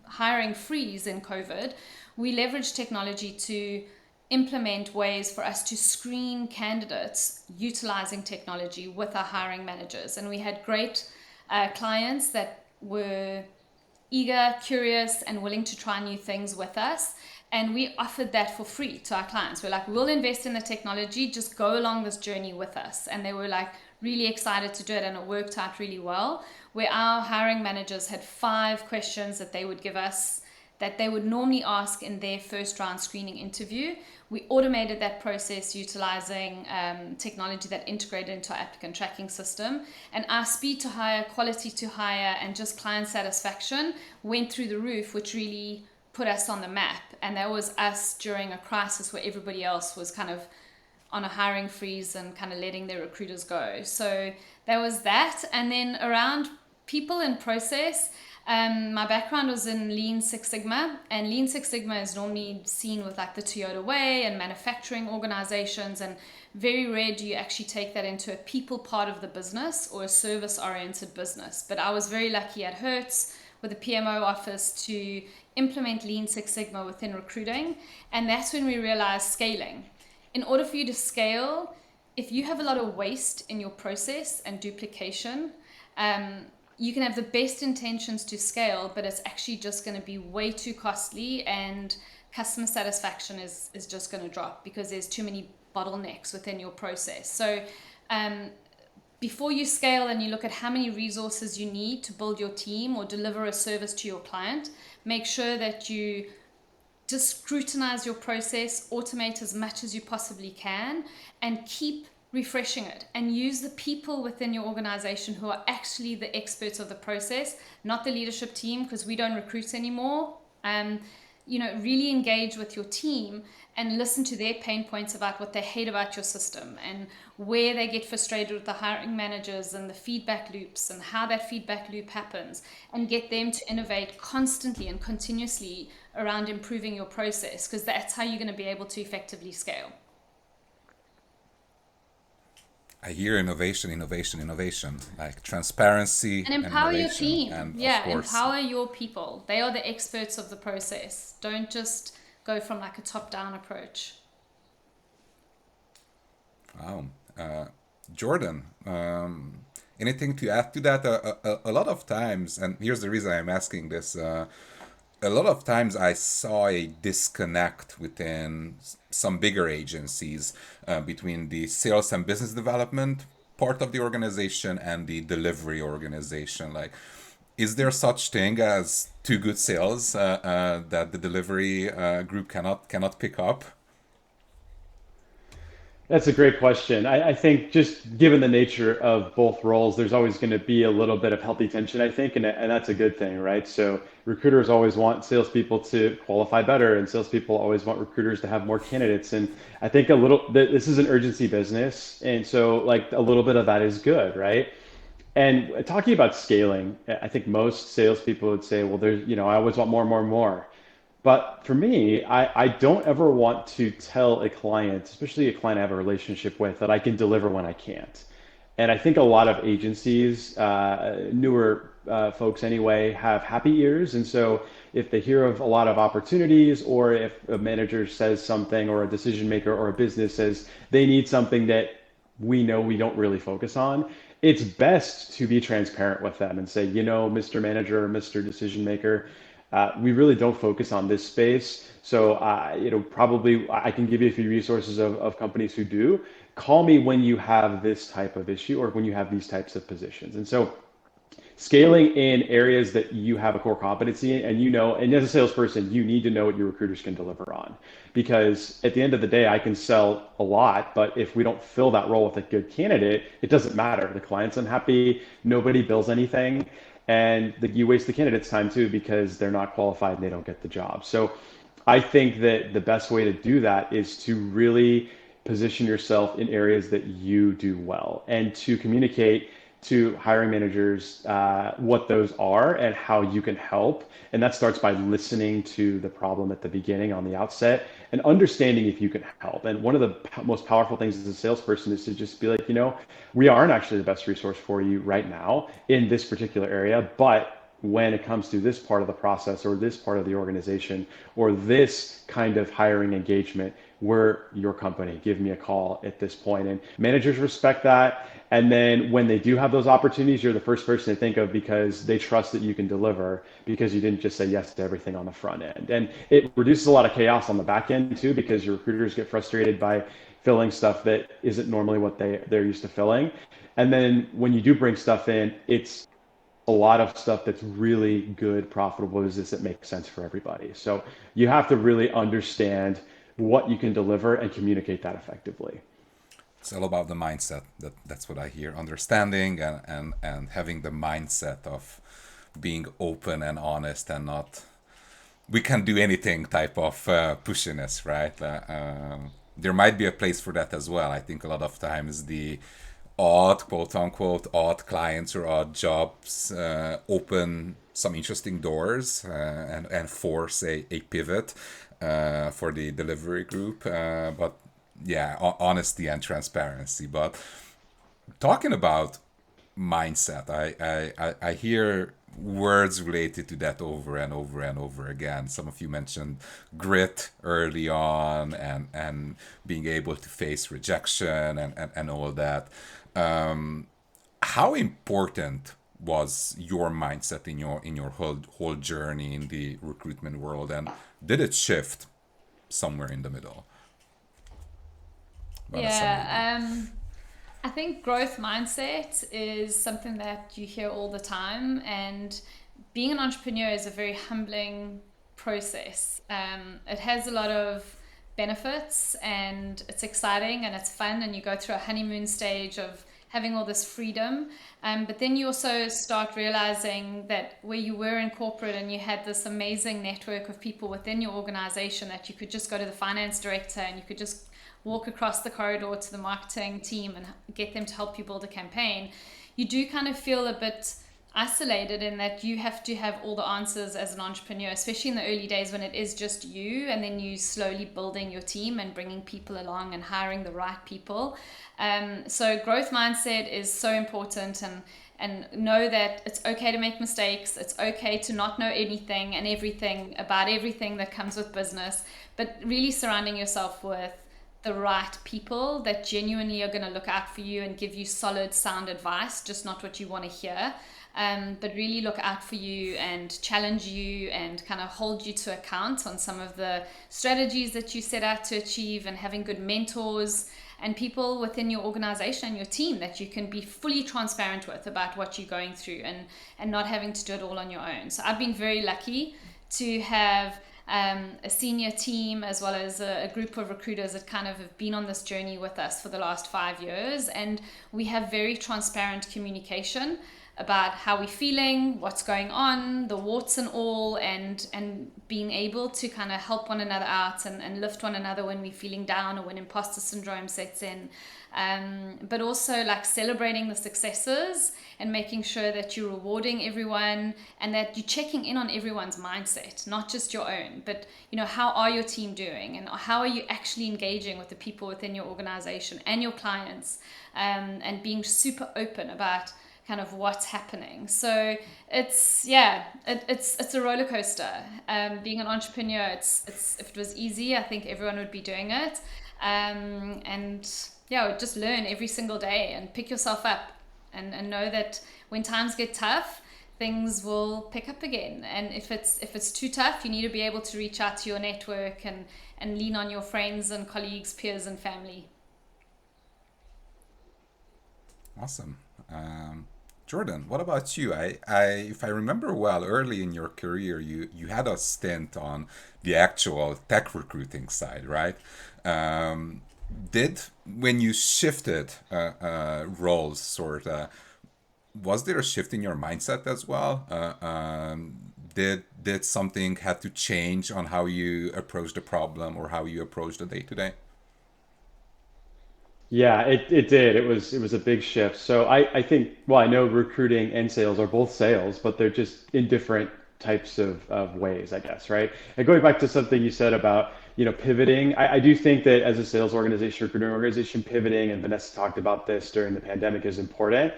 hiring freeze in COVID, we leveraged technology to implement ways for us to screen candidates utilizing technology with our hiring managers. And we had great clients that were eager, curious, and willing to try new things with us. And we offered that for free to our clients. We're like, we'll invest in the technology, just go along this journey with us. And they were like really excited to do it, and it worked out really well. Where our hiring managers had 5 questions that they would give us that they would normally ask in their first round screening interview. We automated that process utilizing technology that integrated into our applicant tracking system. And our speed to hire, quality to hire, and just client satisfaction went through the roof, which really put us on the map. And that was us during a crisis where everybody else was kind of on a hiring freeze and kind of letting their recruiters go. So there was that. And then around people and process, my background was in Lean Six Sigma, and Lean Six Sigma is normally seen with like the Toyota Way and manufacturing organizations, and very rare do you actually take that into a people part of the business or a service oriented business. But I was very lucky at Hertz with the PMO office to implement Lean Six Sigma within recruiting, and that's when we realized scaling. In order for you to scale, if you have a lot of waste in your process and duplication, you can have the best intentions to scale, but it's actually just going to be way too costly, and customer satisfaction is just going to drop because there's too many bottlenecks within your process. So before you scale and you look at how many resources you need to build your team or deliver a service to your client, make sure that you just scrutinize your process, automate as much as you possibly can, and keep refreshing it, and use the people within your organization who are actually the experts of the process, not the leadership team, because we don't recruit anymore. Really engage with your team and listen to their pain points about what they hate about your system and where they get frustrated with the hiring managers and the feedback loops and how that feedback loop happens, and get them to innovate constantly and continuously around improving your process, because that's how you're going to be able to effectively scale. I hear innovation, innovation, innovation, like transparency And and empower your innovation. team. And of Yeah, course, empower your people. They are the experts of the process. Don't just go from like a top-down approach. wow. Jordan, anything to add to that? A lot of times, and here's the reason I'm asking this. A lot of times I saw a disconnect within some bigger agencies between the sales and business development part of the organization and the delivery organization. Like, is there such thing as too good sales that the delivery group cannot pick up? That's a great question. I think just given the nature of both roles, there's always going to be a little bit of healthy tension, I think, and that's a good thing, right? So recruiters always want salespeople to qualify better, and salespeople always want recruiters to have more candidates. And I think this is an urgency business, and so like a little bit of that is good, right? And talking about scaling, I think most salespeople would say, well, I always want more, more, more. But for me, I don't ever want to tell a client, especially a client I have a relationship with, that I can deliver when I can't. And I think a lot of agencies, newer folks anyway, have happy ears. And so if they hear of a lot of opportunities, or if a manager says something, or a decision maker or a business says they need something that we know we don't really focus on, it's best to be transparent with them and say, Mr. Manager or Mr. Decision Maker, we really don't focus on this space. So, probably I can give you a few resources of companies who do. Call me when you have this type of issue or when you have these types of positions. And so scaling in areas that you have a core competency in, and as a salesperson, you need to know what your recruiters can deliver on. Because at the end of the day, I can sell a lot, but if we don't fill that role with a good candidate, it doesn't matter. The client's unhappy, nobody bills anything, and you waste the candidate's time too because they're not qualified and they don't get the job. So I think that the best way to do that is to really position yourself in areas that you do well, and to communicate to hiring managers what those are and how you can help. And that starts by listening to the problem at the beginning on the outset and understanding if you can help. And one of the most powerful things as a salesperson is to just be like, we aren't actually the best resource for you right now in this particular area, but when it comes to this part of the process or this part of the organization or this kind of hiring engagement, we're your company. Give me a call at this point. And managers respect that. And then when they do have those opportunities, you're the first person they think of because they trust that you can deliver because you didn't just say yes to everything on the front end. And it reduces a lot of chaos on the back end too, because your recruiters get frustrated by filling stuff that isn't normally what they're used to filling. And then when you do bring stuff in, it's a lot of stuff that's really good, profitable business that makes sense for everybody. So you have to really understand what you can deliver and communicate that effectively. It's all about the mindset. That's what I hear. Understanding and having the mindset of being open and honest and not we can do anything type of pushiness, right? There might be a place for that as well. I think a lot of times the odd, quote unquote, odd clients or odd jobs open some interesting doors and force a pivot for the delivery group. But yeah, honesty and transparency. But talking about mindset, I hear words related to that over and over and over again. Some of you mentioned grit early on and being able to face rejection and all that. How important was your mindset in your whole journey in the recruitment world, and did it shift somewhere in the middle? Vanessa, maybe. Yeah, I think growth mindset is something that you hear all the time, and being an entrepreneur is a very humbling process. It has a lot of benefits, and it's exciting and it's fun, and you go through a honeymoon stage of having all this freedom. But then you also start realizing that where you were in corporate and you had this amazing network of people within your organization that you could just go to the finance director and you could just walk across the corridor to the marketing team and get them to help you build a campaign, you do kind of feel a bit isolated in that you have to have all the answers as an entrepreneur, especially in the early days when it is just you, and then you slowly building your team and bringing people along and hiring the right people. So growth mindset is so important, and know that it's okay to make mistakes. It's okay to not know anything and everything about everything that comes with business, but really surrounding yourself with the right people that genuinely are going to look out for you and give you solid, sound advice, just not what you want to hear. But really look out for you and challenge you and kind of hold you to account on some of the strategies that you set out to achieve, and having good mentors and people within your organization and your team that you can be fully transparent with about what you're going through, and not having to do it all on your own. So I've been very lucky to have a senior team as well as a group of recruiters that kind of have been on this journey with us for the last 5 years, and we have very transparent communication about how we're feeling, what's going on, the warts and all, and being able to kind of help one another out and lift one another when we're feeling down or when imposter syndrome sets in. But also like celebrating the successes and making sure that you're rewarding everyone and that you're checking in on everyone's mindset, not just your own, but how are your team doing and how are you actually engaging with the people within your organization and your clients, and being super open about kind of what's happening. So it's a roller coaster. Being an entrepreneur, it's if it was easy, I think everyone would be doing it. And yeah, just learn every single day and pick yourself up, and know that when times get tough, things will pick up again. And if it's too tough, you need to be able to reach out to your network and lean on your friends and colleagues, peers and family. Awesome. Jordan, what about you? If I remember well, early in your career, you had a stint on the actual tech recruiting side, right? Um, did when you shifted roles, sort of, was there a shift in your mindset as well? Did something had to change on how you approach the problem or how you approach the day to day? Yeah, it did. It was a big shift. So I think, well, I know recruiting and sales are both sales, but they're just in different types of ways, I guess, right? And going back to something you said about, pivoting, I do think that as a sales organization, recruiting organization, pivoting, and Vanessa talked about this during the pandemic, is important.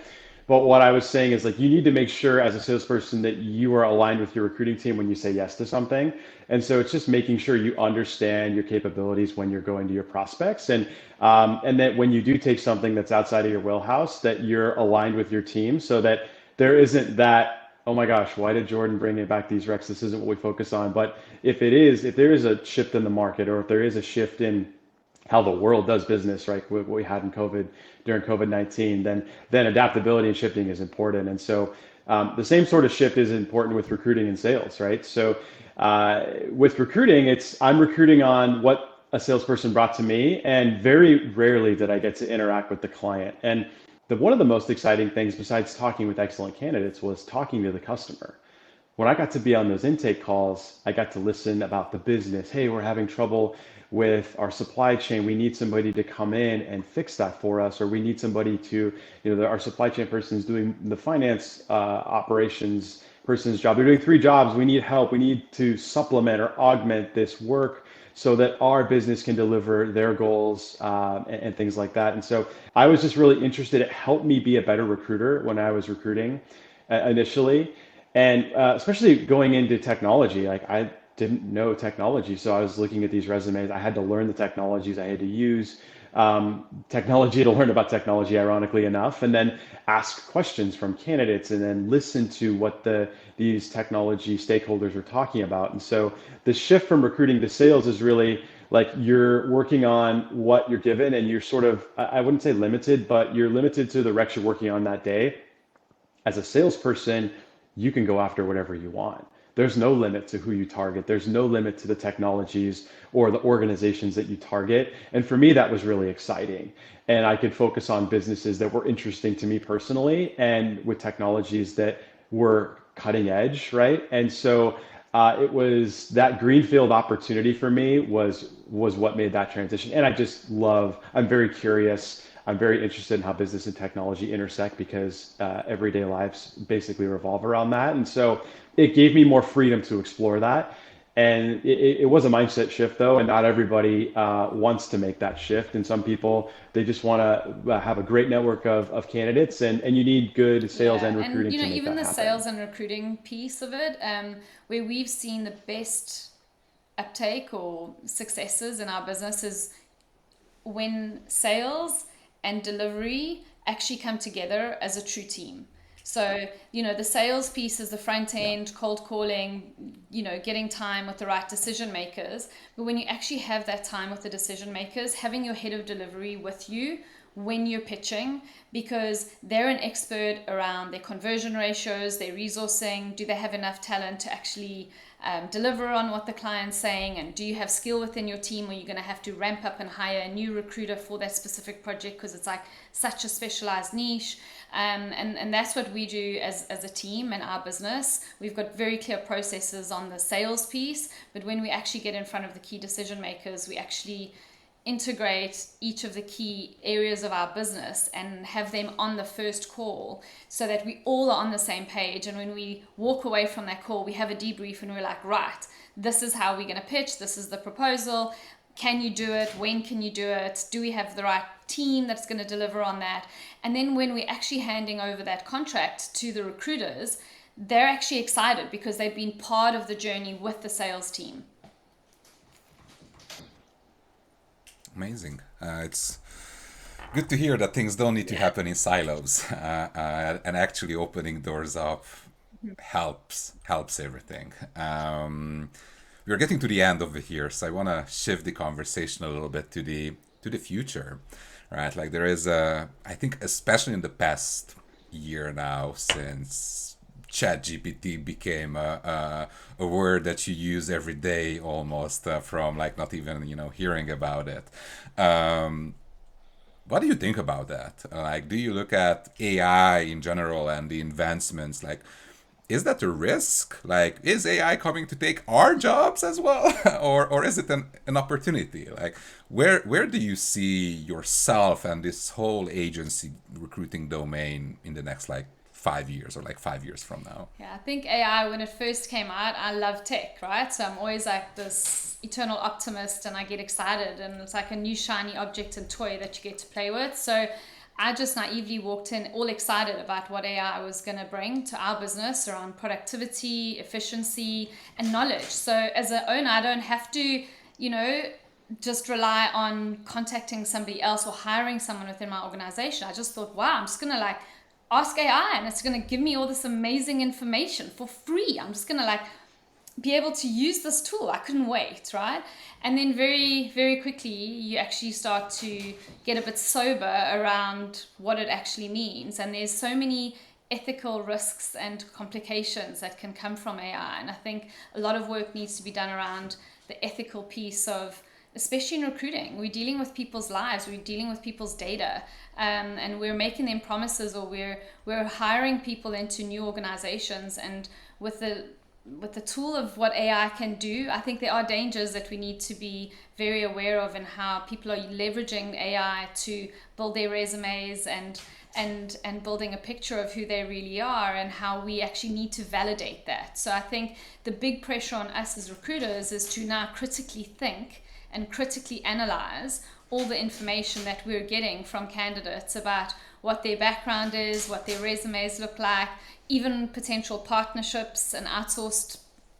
But what I was saying is like you need to make sure as a salesperson that you are aligned with your recruiting team when you say yes to something. And so it's just making sure you understand your capabilities when you're going to your prospects, and that when you do take something that's outside of your wheelhouse, that you're aligned with your team so that there isn't that, oh my gosh, why did Jordan bring it back these recs? This isn't what we focus on. But if there is a shift in the market, or if there is a shift in how the world does business, right? What we had in COVID during COVID-19, then adaptability and shifting is important. And so the same sort of shift is important with recruiting and sales, right? So with recruiting, I'm recruiting on what a salesperson brought to me, and very rarely did I get to interact with the client. And one of the most exciting things, besides talking with excellent candidates, was talking to the customer. When I got to be on those intake calls, I got to listen about the business. Hey, we're having trouble with our supply chain. We need somebody to come in and fix that for us, or we need somebody to, our supply chain person is doing the finance operations person's job. They're doing three jobs. We need help. We need to supplement or augment this work so that our business can deliver their goals and things like that. And so I was just really interested. It helped me be a better recruiter when I was recruiting initially. And especially going into technology, like I didn't know technology. So I was looking at these resumes. I had to learn the technologies I had to use, technology to learn about technology, ironically enough, and then ask questions from candidates and then listen to what these technology stakeholders were talking about. And so the shift from recruiting to sales is really like you're working on what you're given, and you're sort of, I wouldn't say limited, but you're limited to the recs you're working on that day. As a salesperson, you can go after whatever you want. There's no limit to who you target. There's no limit to the technologies or the organizations that you target. And for me, that was really exciting. And I could focus on businesses that were interesting to me personally and with technologies that were cutting edge, right? And so it was that greenfield opportunity for me was what made that transition. And I'm very curious. I'm very interested in how business and technology intersect because everyday lives basically revolve around that. And so it gave me more freedom to explore that. And it was a mindset shift though, and not everybody wants to make that shift. And some people, they just want to have a great network of candidates, and you need good sales and Yeah, and recruiting to make even that the happen. sales and recruiting piece of it, where we've seen the best uptake or successes in our business is when sales and delivery actually come together as a true team. So, the sales piece is the front Yeah. end, cold calling, getting time with the right decision makers. But when you actually have that time with the decision makers, having your head of delivery with you when you're pitching, because they're an expert around their conversion ratios, their resourcing, do they have enough talent to actually deliver on what the client's saying, and do you have skill within your team, or you're going to have to ramp up and hire a new recruiter for that specific project because it's like such a specialized niche. And that's what we do as a team in our business. We've got very clear processes on the sales piece, but when we actually get in front of the key decision makers, we actually integrate each of the key areas of our business and have them on the first call so that we all are on the same page. And when we walk away from that call, we have a debrief and we're like, right, this is how we're going to pitch. This is the proposal. Can you do it? When can you do it? Do we have the right team that's going to deliver on that? And then when we're actually handing over that contract to the recruiters, they're actually excited because they've been part of the journey with the sales team. Amazing. It's good to hear that things don't need to Yeah. happen in silos, and actually opening doors up helps everything. We're getting to the end of it here, so I want to shift the conversation a little bit to the future, right? Like there is I think especially in the past year now, since ChatGPT became a word that you use every day almost, from like not even hearing about it. Um, what do you think about that? Like, do you look at AI in general and the advancements? Like, is that a risk? Like, is AI coming to take our jobs as well, or is it an opportunity? Like, where do you see yourself and this whole agency recruiting domain in the next like 5 years or like 5 years from now? Yeah, I think AI, when it first came out, I love tech, right? So I'm always like this eternal optimist and I get excited and it's like a new shiny object and toy that you get to play with. So I just naively walked in all excited about what AI was going to bring to our business around productivity, efficiency, and knowledge. So as an owner, I don't have to, you know, just rely on contacting somebody else or hiring someone within my organization. I just thought, wow, I'm just going to like ask AI and it's going to give me all this amazing information for free. I'm just going to like be able to use this tool. I couldn't wait, right? And then very, very quickly, you actually start to get a bit sober around what it actually means. And there's so many ethical risks and complications that can come from AI. And I think a lot of work needs to be done around the ethical piece of, especially in recruiting. We're dealing with people's lives, we're dealing with people's data, and we're making them promises, or we're hiring people into new organizations. And with the tool of what AI can do, I think there are dangers that we need to be very aware of, and how people are leveraging AI to build their resumes and building a picture of who they really are, and how we actually need to validate that. So I think the big pressure on us as recruiters is to now critically think and critically analyze all the information that we're getting from candidates about what their background is, what their resumes look like, even potential partnerships and outsourced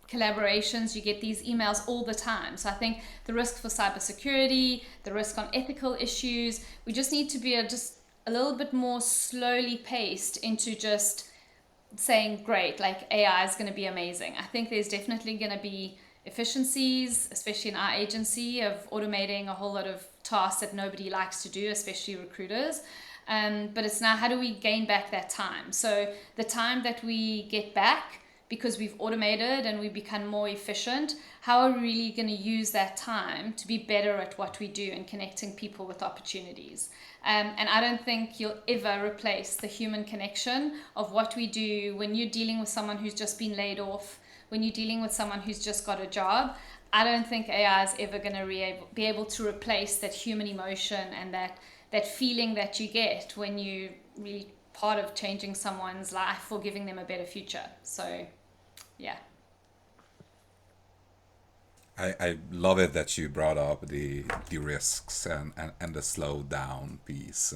collaborations. You get these emails all the time. So I think the risk for cybersecurity, the risk on ethical issues, we just need to be just a little bit more slowly paced into just saying, great, like AI is going to be amazing. I think there's definitely going to be efficiencies, especially in our agency, of automating a whole lot of tasks that nobody likes to do, especially recruiters. But it's now, how do we gain back that time? So the time that we get back because we've automated and we become more efficient, how are we really going to use that time to be better at what we do and connecting people with opportunities? And I don't think you'll ever replace the human connection of what we do when you're dealing with someone who's just been laid off, when you're dealing with someone who's just got a job. I don't think AI is ever going to be able to replace that human emotion and that feeling that you get when you really part of changing someone's life or giving them a better future. So, yeah. I love it that you brought up the risks and the slow down piece.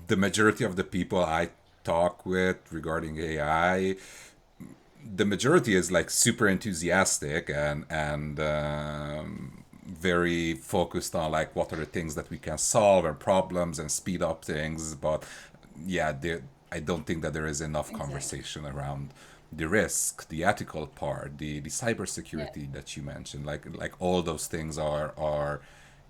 The majority of the people I talk with regarding AI, the majority is like super enthusiastic and very focused on like what are the things that we can solve and problems and speed up things. But yeah, I don't think that there is enough Exactly. conversation around the risk, the ethical part, the Yeah. cybersecurity that you mentioned. Like all those things are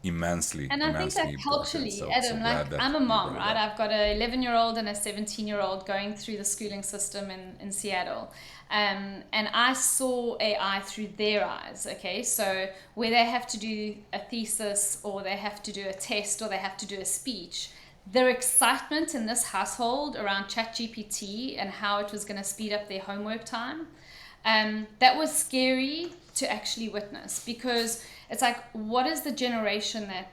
immensely And I think immensely that important. culturally, So Adam, like glad that I'm a you mom, brought it right? up. I've got a 11-year-old and a 17-year-old going through the schooling system in Seattle. And I saw AI through their eyes, okay? So where they have to do a thesis, or they have to do a test, or they have to do a speech, their excitement in this household around ChatGPT and how it was going to speed up their homework time, that was scary to actually witness, because it's like, what is the generation that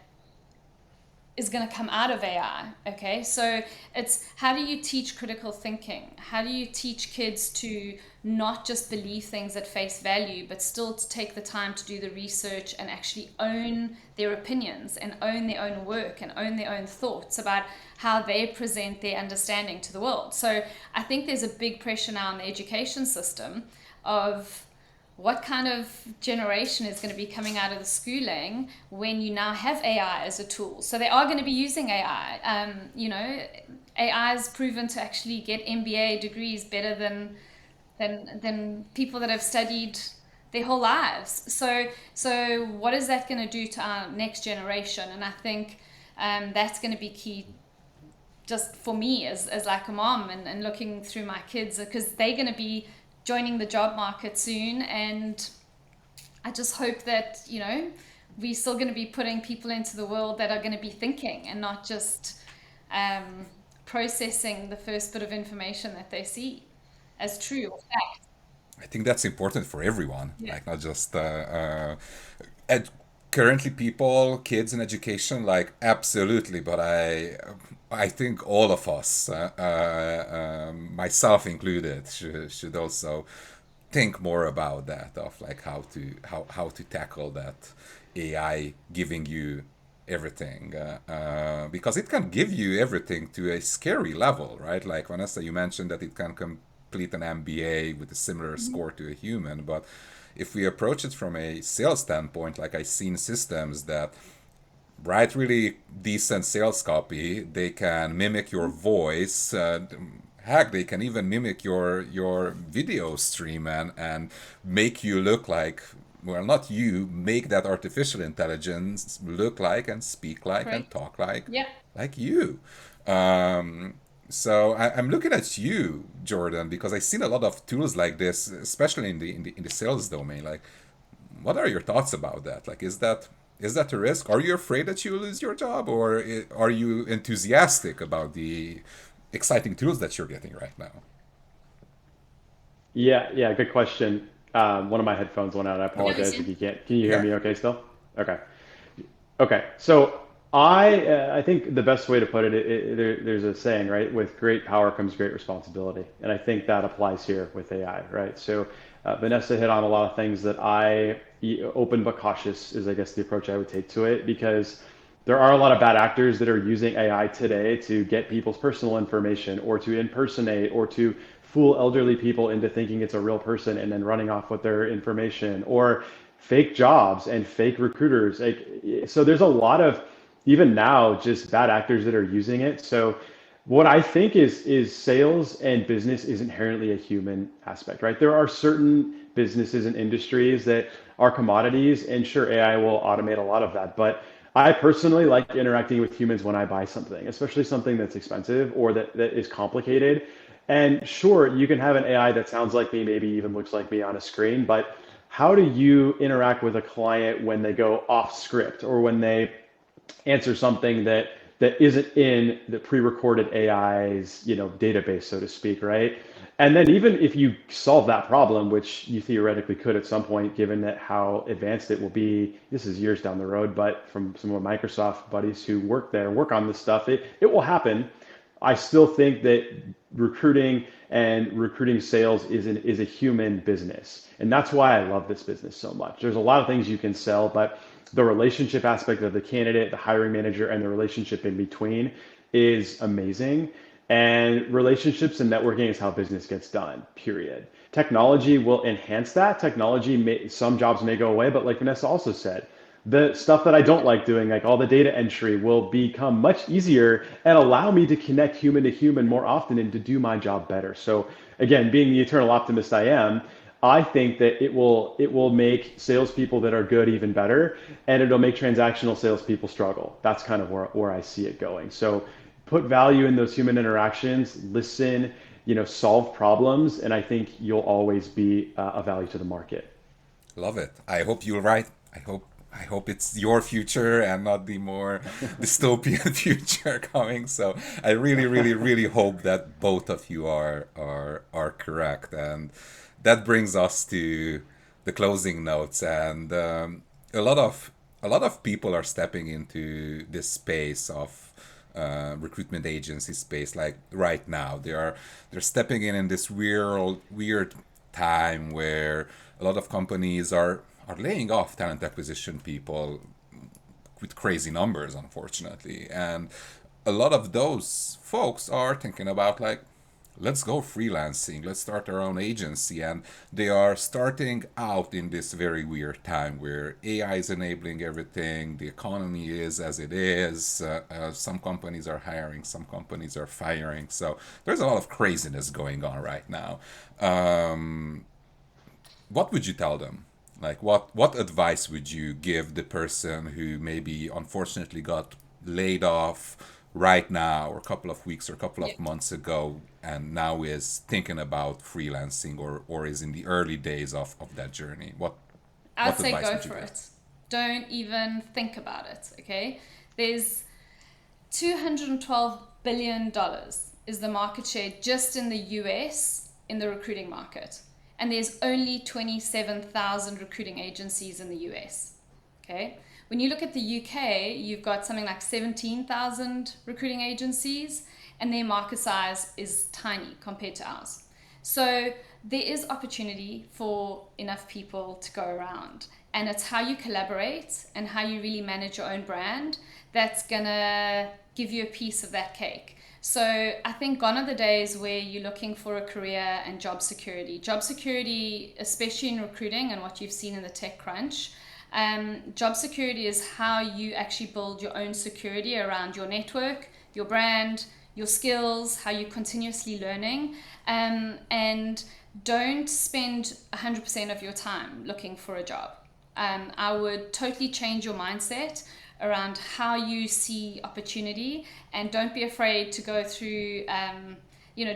is going to come out of AI? Okay, so it's, how do you teach critical thinking? How do you teach kids to not just believe things at face value, but still to take the time to do the research and actually own their opinions and own their own work and own their own thoughts about how they present their understanding to the world? So I think there's a big pressure now in the education system of what kind of generation is going to be coming out of the schooling when you now have AI as a tool. So they are going to be using AI. AI is proven to actually get MBA degrees better than people that have studied their whole lives. So what is that going to do to our next generation? And I think that's going to be key, just for me as like a mom, and looking through my kids, because they're going to be joining the job market soon. And I just hope that, we're still going to be putting people into the world that are going to be thinking and not just um, processing the first bit of information that they see as true or fact. I think that's important for everyone, Yeah. like not just ed- currently people, kids in education, like absolutely. But I think all of us, myself included, should also think more about that, of like how to tackle that AI giving you everything, because it can give you everything to a scary level, right? Like Vanessa, you mentioned that it can complete an MBA with a similar Mhm. score to a human, but if we approach it from a sales standpoint, like I've seen systems that write really decent sales copy, they can mimic your voice, heck, they can even mimic your video stream and make you look like, well, not you, make that artificial intelligence look like and speak like and Correct. talk Yeah. like you. Um, I'm looking at you, Jordan, because I've seen a lot of tools like this, especially in the sales domain. Like, what are your thoughts about that? Like, is that a risk? Are you afraid that you lose your job, or are you enthusiastic about the exciting tools that you're getting right now? Yeah, yeah, good question. One of my headphones went out. I Yeah, Okay. apologize if listen. you can't. Can you hear Yeah. me okay still? Okay. Okay. So I think the best way to put it, there's a saying, right? With great power comes great responsibility, and I think that applies here with AI, right? So Vanessa hit on a lot of things that open but cautious is, I guess, the approach I would take to it, because there are a lot of bad actors that are using AI today to get people's personal information or to impersonate or to fool elderly people into thinking it's a real person and then running off with their information, or fake jobs and fake recruiters. Like, so there's a lot of, even now, just bad actors that are using it. So what I think is sales and business is inherently a human aspect, right? There are certain businesses and industries that are commodities, and sure, AI will automate a lot of that. But I personally like interacting with humans when I buy something, especially something that's expensive or that is complicated. And sure, you can have an AI that sounds like me, maybe even looks like me on a screen, but how do you interact with a client when they go off script or when they answer something that isn't in the pre-recorded AI's, database, so to speak, right? And then even if you solve that problem, which you theoretically could at some point, given that how advanced it will be, this is years down the road, but from some of my Microsoft buddies who work there, work on this stuff, it will happen. I still think that recruiting and recruiting sales is a human business. And that's why I love this business so much. There's a lot of things you can sell, but the relationship aspect of the candidate, the hiring manager, and the relationship in between is amazing. And relationships and networking is how business gets done, period. Technology will enhance that. Some jobs may go away, but like Vanessa also said, the stuff that I don't like doing, like all the data entry, will become much easier and allow me to connect human to human more often and to do my job better. So again, being the eternal optimist I am, I think that it will make salespeople that are good even better, and it'll make transactional salespeople struggle. That's kind of where I see it going. So put value in those human interactions, listen, solve problems, and I think you'll always be a value to the market. Love it. I hope you're right. I hope it's your future and not the more dystopian future coming. So I really, really, really hope that both of you are correct. And that brings us to the closing notes. And a lot of people are stepping into this space of recruitment agency space, like right now they're stepping in this weird time where a lot of companies are laying off talent acquisition people with crazy numbers, unfortunately. And a lot of those folks are thinking about, like, let's go freelancing, let's start our own agency. And they are starting out in this very weird time where AI is enabling everything, the economy is as it is. Some companies are hiring, some companies are firing. So there's a lot of craziness going on right now. Um, what would you tell them? Like, what advice would you give the person who maybe unfortunately got laid off right now, or a couple of weeks or a couple Yeah. of months ago, and now is thinking about freelancing, or is in the early days of that journey? I'd What say advice go would you for give? it. Don't even think about it, okay? There's $212 billion is the market share just in the US in the recruiting market. And there's only 27,000 recruiting agencies in the US. Okay? When you look at the UK, you've got something like 17,000 recruiting agencies, and their market size is tiny compared to ours. So there is opportunity for enough people to go around. And it's how you collaborate and how you really manage your own brand that's going to give you a piece of that cake. So I think gone are the days where you're looking for a career and job security. Job security, especially in recruiting and what you've seen in the tech crunch, job security is how you actually build your own security around your network, your brand, your skills, how you're continuously learning, and don't spend 100% of your time looking for a job. I would totally change your mindset around how you see opportunity, and don't be afraid to go through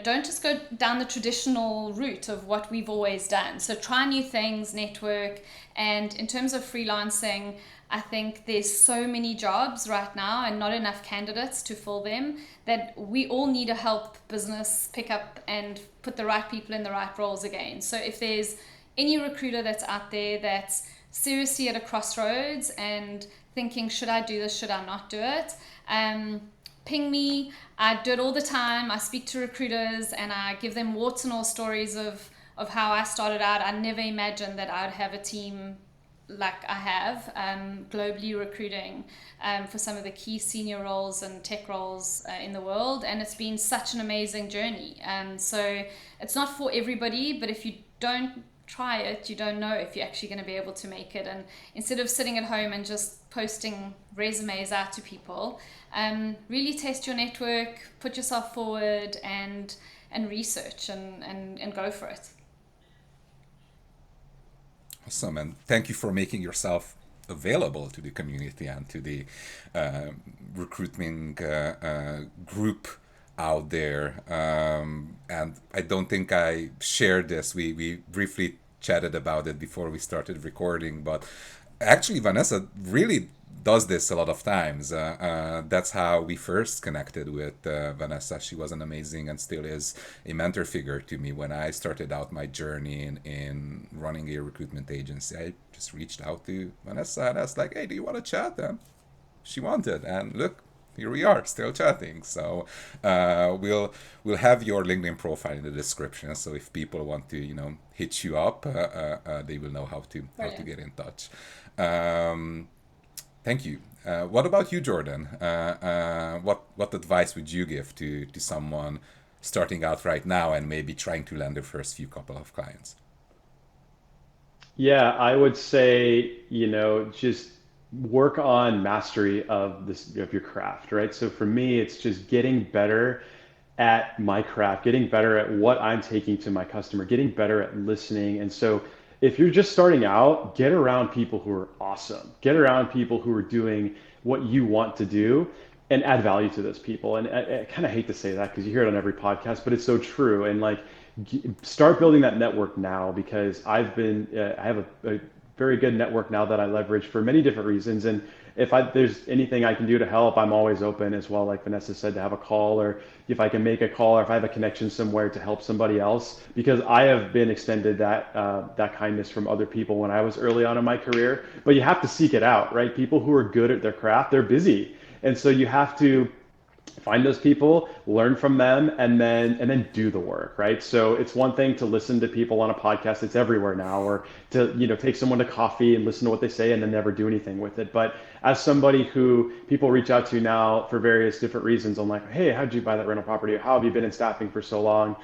don't just go down the traditional route of what we've always done. So try new things, network. And in terms of freelancing, I think there's so many jobs right now and not enough candidates to fill them, that we all need to help business pick up and put the right people in the right roles again. So if there's any recruiter that's out there that's seriously at a crossroads and thinking, should I do this, should I not do it? Ping me. I do it all the time. I speak to recruiters and I give them warts and all stories of how I started out. I never imagined that I'd have a team like I have, globally recruiting for some of the key senior roles and tech roles in the world. And it's been such an amazing journey. So it's not for everybody, but if you don't try it, you don't know if you're actually going to be able to make it. And instead of sitting at home and just posting resumes out to people, really test your network, put yourself forward, and research and go for it. Awesome, and thank you for making yourself available to the community and to the uh, recruiting group out there. And I don't think I shared this. We briefly chatted about it before we started recording, but actually, Vanessa really does this a lot of times. That's how we first connected with Vanessa. She was an amazing and still is a mentor figure to me when I started out my journey in running a recruitment agency. I just reached out to Vanessa and I was like, hey, do you want to chat? And she wanted. And look, here we are, still chatting. So we'll have your LinkedIn profile in the description. So if people want to, hit you up, they will know how to Brilliant. get in touch. Um, Thank you. What about you, Jordan? What advice would you give to someone starting out right now and maybe trying to land their first few couple of clients? Yeah, I would say, just work on mastery of your craft, right? So for me, it's just getting better at my craft, getting better at what I'm taking to my customer, getting better at listening. And so if you're just starting out, get around people who are awesome. Get around people who are doing what you want to do and add value to those people. And I kind of hate to say that because you hear it on every podcast, but it's so true. And like, start building that network now because I have a very good network now that I leverage for many different reasons. And if there's anything I can do to help, I'm always open as well. Like Vanessa said, to have a call, or if I can make a call, or if I have a connection somewhere to help somebody else, because I have been extended that kindness from other people when I was early on in my career. But you have to seek it out, right? People who are good at their craft, they're busy, and so you have to find those people, learn from them, and then do the work, right? So it's one thing to listen to people on a podcast, it's everywhere now, or to take someone to coffee and listen to what they say and then never do anything with it. But as somebody who people reach out to now for various different reasons, I'm like, hey, how'd you buy that rental property? How have you been in staffing for so long?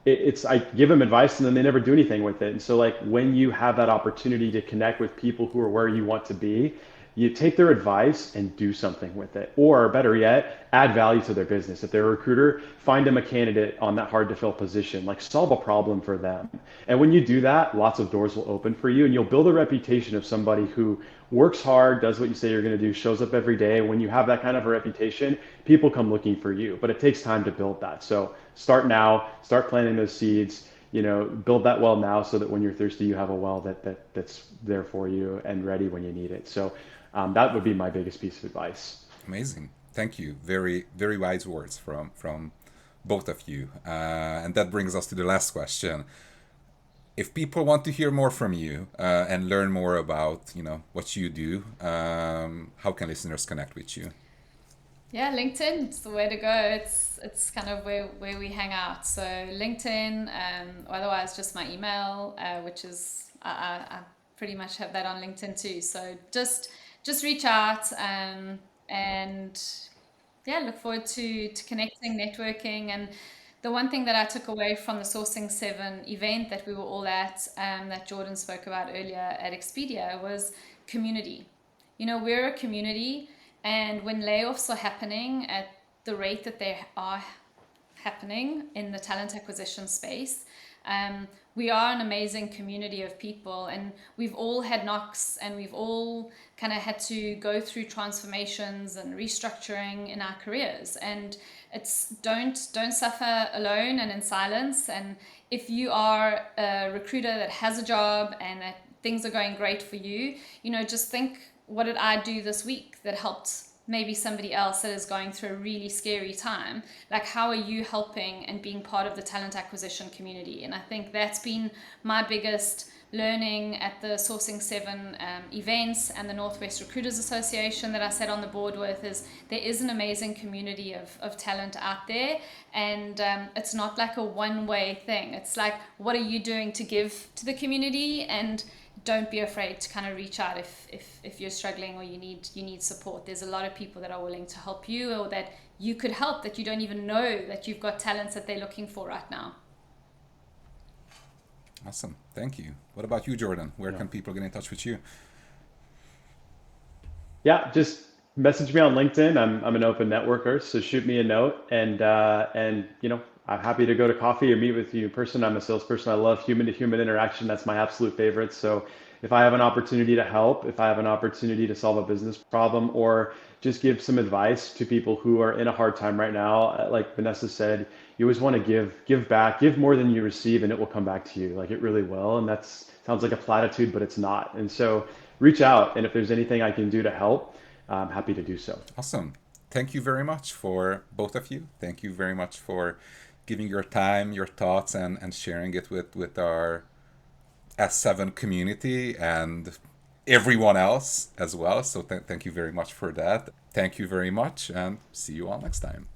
It's I give them advice and then they never do anything with it. And so like when you have that opportunity to connect with people who are where you want to be, you take their advice and do something with it. Or better yet, add value to their business. If they're a recruiter, find them a candidate on that hard to fill position, like solve a problem for them. And when you do that, lots of doors will open for you and you'll build a reputation of somebody who works hard, does what you say you're going to do, shows up every day. When you have that kind of a reputation, people come looking for you, but it takes time to build that. So start now, start planting those seeds, build that well now so that when you're thirsty, you have a well that's there for you and ready when you need it. So that would be my biggest piece of advice. Amazing. Thank you. Very, very wise words from both of you. And that brings us to the last question. If people want to hear more from you and learn more about what you do, how can listeners connect with you? Yeah, LinkedIn is the way to go. It's kind of where we hang out. So LinkedIn, or otherwise just my email, which is I pretty much have that on LinkedIn too. So just reach out, and yeah, look forward to connecting, networking. And the one thing that I took away from the Sourcing 7 event that we were all at, that Jordan spoke about earlier at Expedia, was community. We're a community, and when layoffs are happening at the rate that they are happening in the talent acquisition space. We are an amazing community of people, and we've all had knocks, and we've all kind of had to go through transformations and restructuring in our careers. And it's don't suffer alone and in silence. And if you are a recruiter that has a job and that things are going great for you, just think, what did I do this week that helped maybe somebody else that is going through a really scary time? Like, how are you helping and being part of the talent acquisition community? And I think that's been my biggest learning at the Sourcing 7 events and the Northwest Recruiters Association that I sat on the board with, is there is an amazing community of talent out there. And it's not like a one-way thing. It's like, what are you doing to give to the community? And don't be afraid to kind of reach out if you're struggling or you need support. There's a lot of people that are willing to help you, or that you could help, that you don't even know that you've got talents that they're looking for right now. Awesome. Thank you. What about you, Jordan? Where Yeah. can people get in touch with you? Yeah, just message me on LinkedIn. I'm an open networker, so shoot me a note, and I'm happy to go to coffee or meet with you in person. I'm a salesperson. I love human to human interaction. That's my absolute favorite. So if I have an opportunity to help, if I have an opportunity to solve a business problem, or just give some advice to people who are in a hard time right now, like Vanessa said, you always want to give back, give more than you receive, and it will come back to you. Like, it really will. And that's sounds like a platitude, but it's not. And so reach out, and if there's anything I can do to help, I'm happy to do so. Awesome. Thank you very much for both of you. Thank you very much for giving your time, your thoughts, and sharing it with our S7 community and everyone else as well. So thank you very much for that. Thank you very much, and see you all next time.